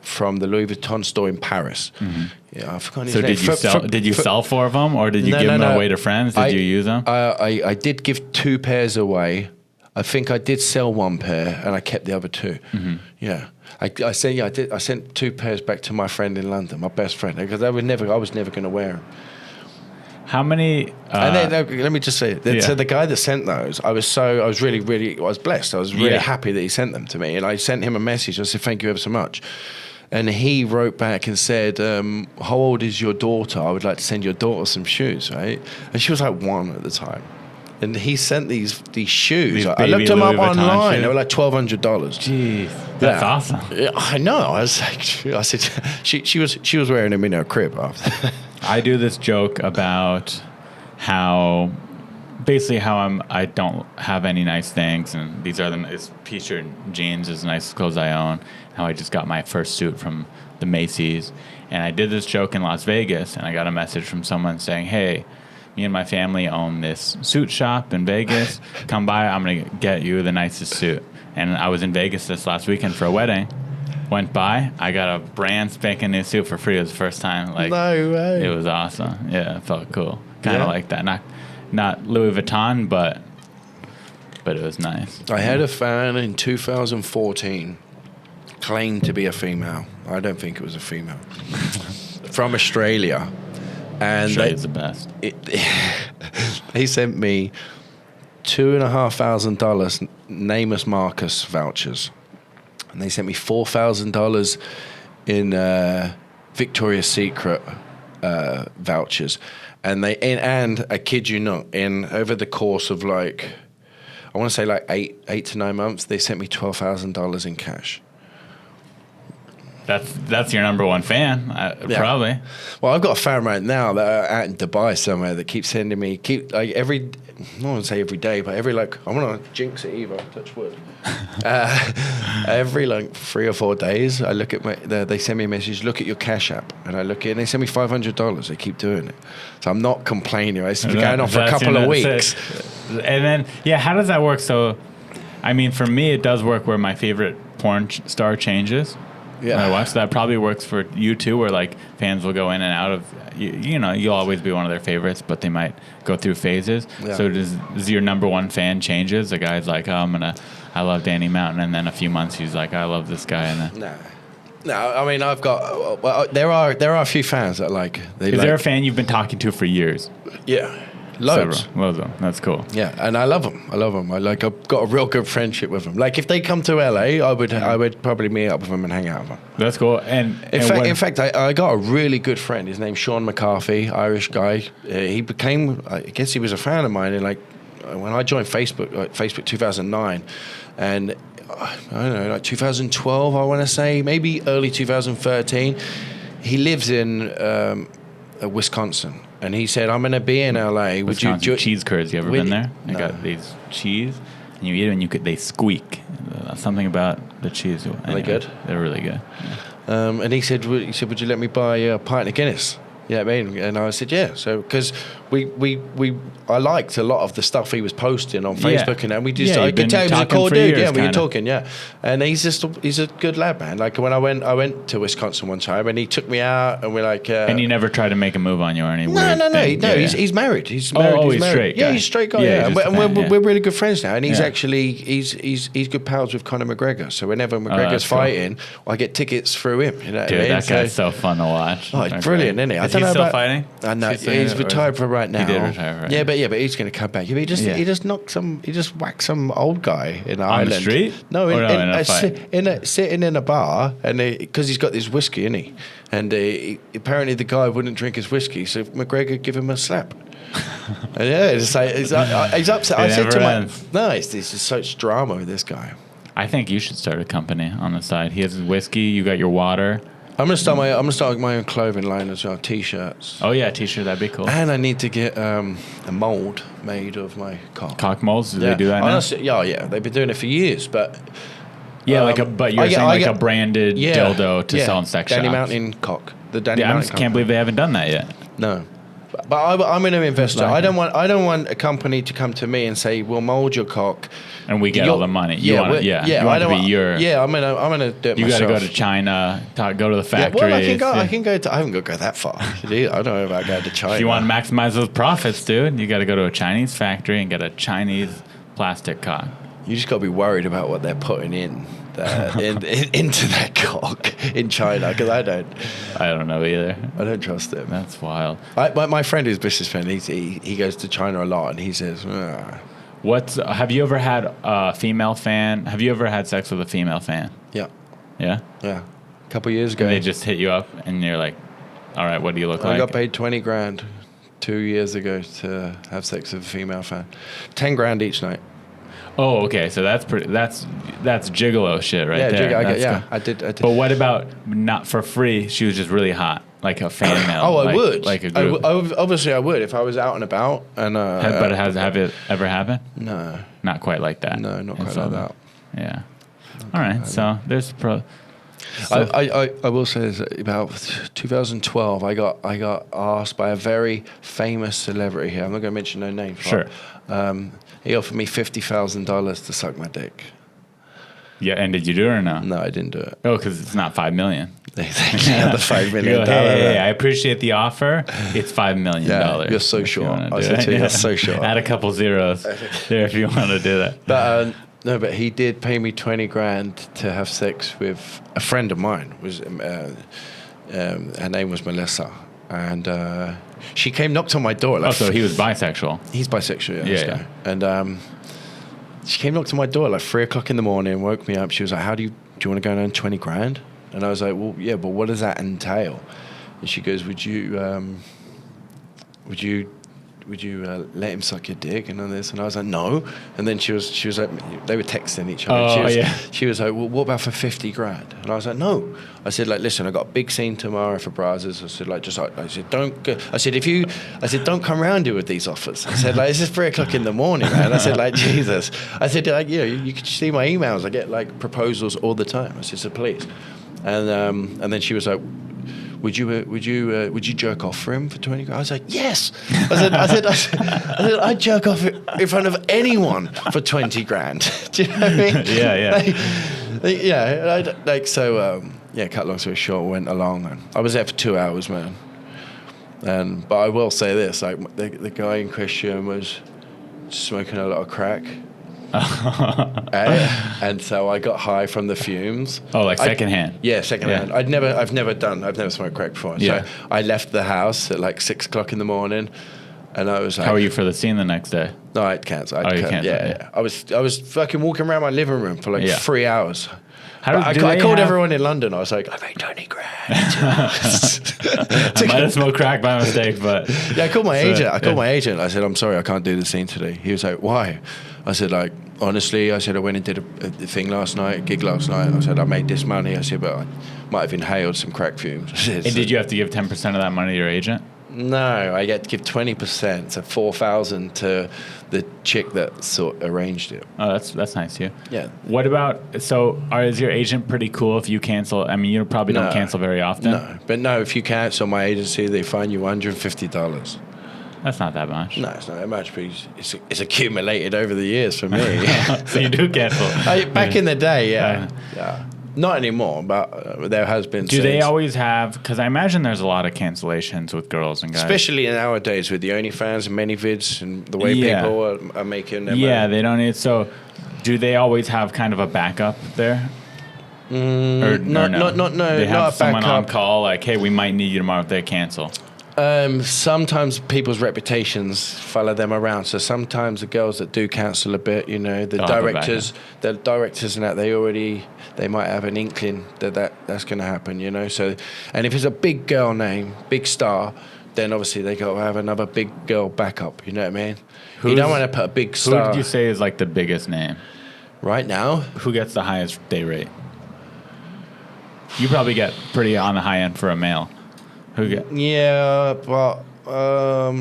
from the Louis Vuitton store in Paris. Mm-hmm. Yeah, I forgot his name. Did you sell 4 of them, or did you give them away to friends? Did you use them? I did give 2 pairs away. I think I did sell 1 pair, and I kept the other 2. Mm-hmm. Yeah. I sent 2 pairs back to my friend in London, my best friend, because I was never going to wear them. How many? And then, let me just say, so the guy that sent those, I was blessed. I was really happy that he sent them to me, and I sent him a message. I said, "Thank you ever so much." And he wrote back and said, "How old is your daughter? I would like to send your daughter some shoes." Right? And she was like 1 at the time. And he sent these shoes. I looked them up online. Shoes. They were like $1,200. Jeez, that's awesome. Yeah, I know. I said, she was wearing them in her crib after. I do this joke about how I don't have any nice things, and these are it's t-shirt and jeans is the nicest clothes I own. How I just got my first suit from the Macy's, and I did this joke in Las Vegas, and I got a message from someone saying, "Hey, me and my family own this suit shop in Vegas. Come by, I'm gonna get you the nicest suit." And I was in Vegas this last weekend for a wedding. Went by, I got a brand spanking new suit for free. It was the first time. Like, no way. It was awesome. Yeah, it felt cool. Kind of like that. Not Louis Vuitton, but it was nice. I had a fan in 2014 claim to be a female. I don't think it was a female. From Australia. And Australia's the best. He sent me $2,500 Namus Marcus vouchers. and they sent me $4,000 in Victoria's Secret vouchers, and I kid you not, in over the course of like, I want to say like 8 to 9 months, they sent me $12,000 in cash. That's your number one fan, probably. Well, I've got a fan right now that are out in Dubai somewhere that keeps sending me, like every, I don't want to say every day, but every like, I want to jinx it either, touch wood. Every like 3 or 4 days, I look at they send me a message, look at your Cash App, and I look at it, and they send me $500. They keep doing it. So I'm not complaining. It's been going on for a couple of weeks. And then, yeah, how does that work? So, I mean, for me, it does work where my favorite porn star changes. Yeah, I watch that. Probably works for you too, where like fans will go in and out of. You know, you'll always be one of their favorites, but they might go through phases. Yeah. So does your number one fan changes? The guy's like, oh, I love Danny Mountain, and then a few months he's like, I love this guy. And no. I mean, I've got. Well, there are a few fans that like. Is there a fan you've been talking to for years? Yeah. Loads. Several of them. That's cool. Yeah, and I love them. I've got a real good friendship with them. Like if they come to LA, I would probably meet up with them and hang out with them. That's cool. And in fact, I got a really good friend. His name's Sean McCarthy, Irish guy. He became, I guess he was a fan of mine. And like when I joined Facebook 2009, and I don't know, like 2012, I want to say, maybe early 2013. He lives in Wisconsin. And he said, "I'm going to be in LA. Would you cheese curds? You ever been there? I got these cheese, and you eat them, and they squeak. Something about the cheese. Anyway, are they good? They're really good. Yeah. And he said, would you let me buy a pint of Guinness? Yeah, I mean, and I said, yeah. So because I liked a lot of the stuff he was posting on Facebook, and we just I could tell he was a cool dude. Yeah, we were talking. Yeah, and he's a good lad, man. Like when I went to Wisconsin one time, and he took me out, and we're like. And he never tried to make a move on you or anything. No. He's married. He's married. He's straight. Yeah, he's straight guy. Yeah, and we're really good friends now. And he's actually he's good pals with Conor McGregor. So whenever McGregor's fighting, I get tickets through him. You know, dude, that guy's so fun to watch. Oh, he's brilliant, isn't he? Is he still fighting? No, he's retired for right now. He did retire, right? Yeah, but he's going to come back. He just whacked some old guy in Ireland. On the street? No, sitting in a bar, and because he's got this whiskey, isn't he? And apparently the guy wouldn't drink his whiskey, so McGregor give him a slap. And he's upset. I said to him, this is such drama with this guy. I think you should start a company on the side. He has his whiskey, you got your water. I'm gonna start my own clothing line as well, t-shirts. Oh yeah, t-shirt, that'd be cool. And I need to get a mold made of my cock. Cock molds? Do they do that now? Honestly, yeah, they've been doing it for years, but but you're saying a branded dildo to sell in sex shops. Danny Mountain cock. The Danny I Mountain just can't believe they haven't done that yet. No. But I'm an investor. I don't want a company to come to me and say, "We'll mold your cock," and we get all the money. You want it to be your. Yeah, I'm gonna do it myself. You got to go to China, go to the factory. Well, I can go. I haven't got to go that far. I don't know about going to China. If you want to maximize those profits, dude, you got to go to a Chinese factory and get a Chinese plastic cock. You just got to be worried about what they're putting in. Into that cock in China, because I don't know either. I don't trust them. That's wild. My friend who's a businessman, he goes to China a lot, and he says, have you ever had a female fan? Have you ever had sex with a female fan? Yeah. Yeah? Yeah. A couple of years ago. And they just hit you up, and you're like, all right, what do you look like? I got paid $20,000 2 years ago to have sex with a female fan. $10,000 each night. Oh, okay. So that's gigolo shit right there. I did. But what about not for free? She was just really hot, like a fan mail. I would. Like a group. Obviously, I would if I was out and about. And but have it ever happened? No. Not quite like that. No, not quite like that. Yeah. All right. So there's pro. So I will say this, about 2012, I got asked by a very famous celebrity here. I'm not going to mention no names. Sure. He offered me $50,000 to suck my dick. Yeah, and did you do it or no? No, I didn't do it. Oh, because it's not $5 million. Exactly. The $5 million. Hey, I appreciate the offer. It's $5 million. Yeah, you're so sure. I said to you, you're so sure. Add a couple zeros there if you want to do that. But no, but he did pay me $20,000 to have sex with a friend of mine. Her name was Melissa, and she came, knocked on my door. So he was bisexual. He's bisexual, yeah. And she came, knocked on my door at like 3:00 in the morning, woke me up. She was like, "How do you want to go and earn 20 grand? And I was like, well, yeah, but what does that entail? And she goes, would you let him suck your dick and all this? And I was like, no. And then she was like, they were texting each other. She was like, well, what about for 50 grand? And I was like, no. I said, like, listen, I got a big scene tomorrow for Brazzers. I said, like, I said, don't go. I said, don't come round here with these offers. I said, like, this is 3 o'clock in the morning, man. I said, like, Jesus. I said, like, you can see my emails. I get like proposals all the time. I said, so please. And then she was like, would you jerk off for him for 20 grand? I was like, yes. I said, I'd jerk off in front of anyone for 20 grand. Do you know what I mean? Yeah. Cut long story short, went along, and I was there for 2 hours, man. But I will say this, like, the guy in question was smoking a lot of crack. And so I got high from the fumes. Oh, like secondhand? Yeah, secondhand. I've never smoked crack before. Yeah. So I left the house at like 6 o'clock in the morning, and I was like, how were you for the scene the next day? No, I'd cancel. You canceled, yeah. I was fucking walking around my living room for like 3 hours. I called everyone in London. I was like, I made 20 grand. I might have smoked crack by mistake, but yeah, I called my agent. I said, I'm sorry, I can't do the scene today. He was like, why? I said, like, honestly, I said, I went and did a thing last night, a gig last night. I said, I made this money. I said, but I might have inhaled some crack fumes. And did you have to give 10% of that money to your agent? No, I get to give 20%, so $4,000 to the chick that arranged it. Oh, that's nice too. Yeah. What about, is your agent pretty cool if you cancel? I mean, you probably don't cancel very often. No, if you cancel my agency, they fine you $150. That's not that much. No, it's not that much, but it's accumulated over the years for me. So you do cancel. Back in the day, yeah. Not anymore, but there has been. Do they always have? Because I imagine there's a lot of cancellations with girls and guys, especially nowadays with the OnlyFans and ManyVids and the way people are making their money. They don't need. So, do they always have kind of a backup there? No. They have someone backup on call, like, hey, we might need you tomorrow if they cancel. Sometimes people's reputations follow them around. So sometimes the girls that do cancel a bit, the directors and that they might have an inkling that's going to happen, So, and if it's a big girl name, big star, then obviously they got to have another big girl backup. You know what I mean? You don't want to put a big star. Who did you say is like the biggest name right now? Who gets the highest day rate? You probably get pretty on the high end for a male. Yeah, but I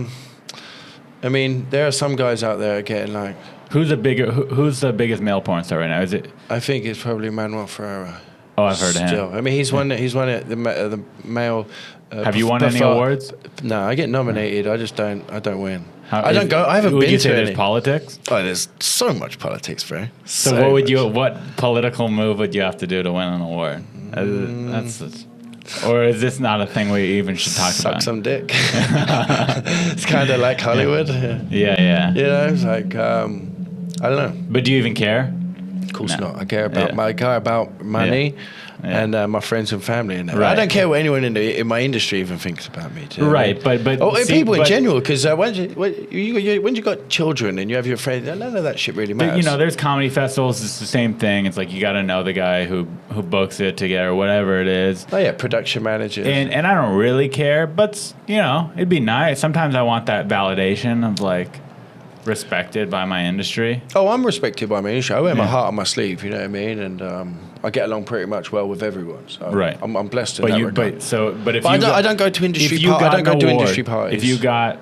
mean, there are some guys out there getting like. Who's the biggest male porn star right now? Is it? I think it's probably Manuel Ferreira. Oh, I've heard of him. I mean, he's won it. He's won it. The male. Have you won any awards? No, I get nominated. I just don't. I don't win. I don't go. I haven't been to. Would you say there's politics? Oh, there's so much politics, bro. So what political move would you have to do to win an award? Or is this not a thing we even should talk about? Suck some dick. It's kind of like Hollywood. Yeah. It's like, I don't know. But do you even care? Of course not. I care about money and my friends and family. And I don't care what anyone in my industry even thinks about me. Right, but people in general, because when you got children and you have your friends, none of that shit really matters. There's comedy festivals. It's the same thing. It's like you got to know the guy who books it together, whatever it is. Oh yeah, production managers. And I don't really care, but it'd be nice. Sometimes I want that validation of like respected by my industry. Oh, I'm respected by my industry. I wear my heart on my sleeve. You know what I mean? And I get along pretty much well with everyone. So right. I'm blessed in that regard. I don't go to industry parties. I don't go to industry parties. If you got,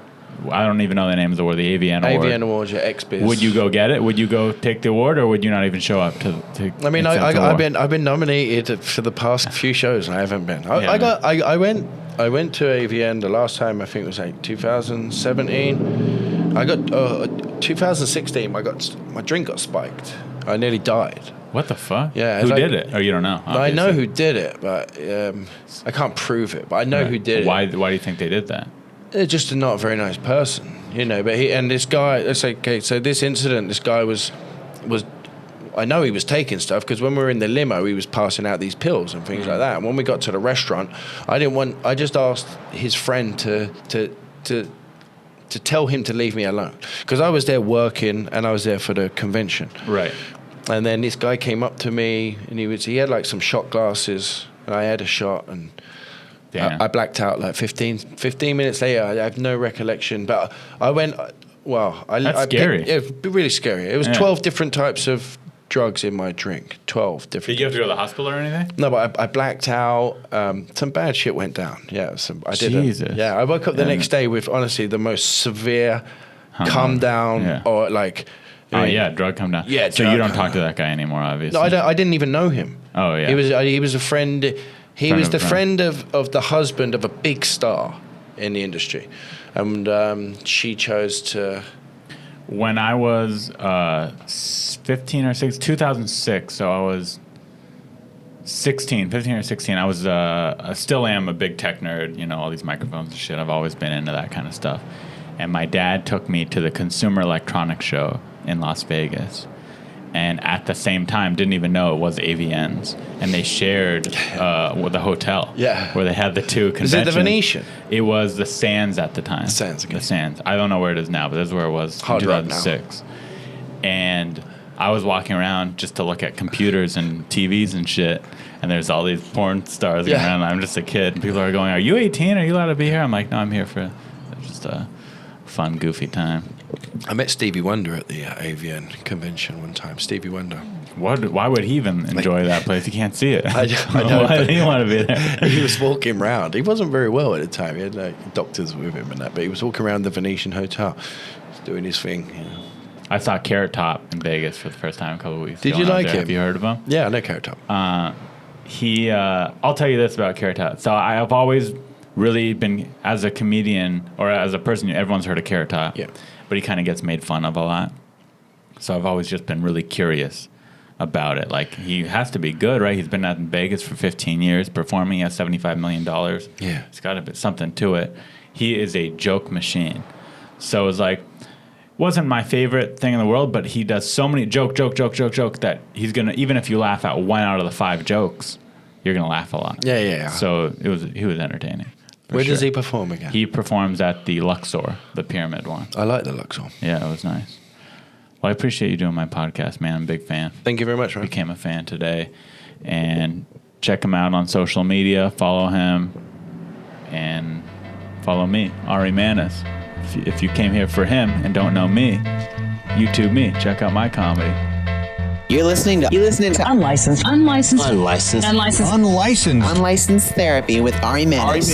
I don't even know the name of the award, the AVN Award. AVN Awards, XBiz. Would you go get it? Would you go take the award, or would you not even show up to I mean, I've been nominated for the past few shows, and I haven't been. I went to AVN the last time. I think it was like 2017. I got 2016. My drink got spiked. I nearly died. What the fuck? Yeah. Who did it? Oh, you don't know. Obviously. I know who did it, but I can't prove it. But I know who did it. Why do you think they did that? They're just not a very nice person, But this guy. Let's say, okay. So this incident, this guy was. I know he was taking stuff because when we were in the limo, he was passing out these pills and things like that. And when we got to the restaurant, I just asked his friend to tell him to leave me alone because I was there working and I was there for the convention. Right. And then this guy came up to me, and he had like some shot glasses, and I had a shot, and I blacked out like 15 minutes later. I have no recollection, but I went. Well, That's scary. It was really scary. It was 12 different types of drugs in my drink. 12 different. Did you have to go to the hospital or anything? No, but I blacked out. Some bad shit went down. Yeah, I did. Jesus. I woke up the next day with honestly the most severe come down or like. Drug come down. Yeah, so you don't talk to that guy anymore, obviously. No, I didn't even know him. Oh yeah. He was a friend. He was the friend of the husband of a big star in the industry, and she chose to. When I was 15 or 16, 2006, so I was 15 or 16, I still am a big tech nerd, all these microphones and shit. I've always been into that kind of stuff. And my dad took me to the Consumer Electronics Show in Las Vegas. And at the same time, didn't even know it was AVN's. And they shared with the hotel. Yeah. Where they had the two conventions. Is it the Venetian? It was the Sands at the time. The Sands. I don't know where it is now, but that's where it was in 2006. And I was walking around just to look at computers and TVs and shit. And there's all these porn stars going around. And I'm just a kid. And people are going, "Are you 18? Are you allowed to be here?" I'm like, "No, I'm here for just a fun, goofy time." I met Stevie Wonder at the AVN convention one time. Stevie Wonder. Why would he even enjoy that place? He can't see it. I know. Why did he want to be there? He was walking around. He wasn't very well at the time. He had like doctors with him and that, but he was walking around the Venetian Hotel, doing his thing. I saw Carrot Top in Vegas for the first time a couple of weeks ago. Did you like him? Have you heard of him? Yeah, I know Carrot Top. I'll tell you this about Carrot Top. So I've always really been, as a comedian or as a person, everyone's heard of Carrot Top. Yeah. But he kind of gets made fun of a lot. So I've always just been really curious about it. Like, he has to be good, right? He's been out in Vegas for 15 years, performing at $75 million. Yeah. It's got to be something to it. He is a joke machine. So it was like, wasn't my favorite thing in the world, but he does so many joke that he's going to, even if you laugh at 1 out of the 5 jokes, you're going to laugh a lot. Yeah. So he was entertaining. Where does he perform again? He performs at the Luxor, the pyramid one. I like the Luxor. Yeah, it was nice. Well, I appreciate you doing my podcast, man. I'm a big fan. Thank you very much, man. Became a fan today. And check him out on social media. Follow him. And follow me, Ari Manis. If you came here for him and don't know me, YouTube me. Check out my comedy. You're listening to Unlicensed Therapy with Ari Manis.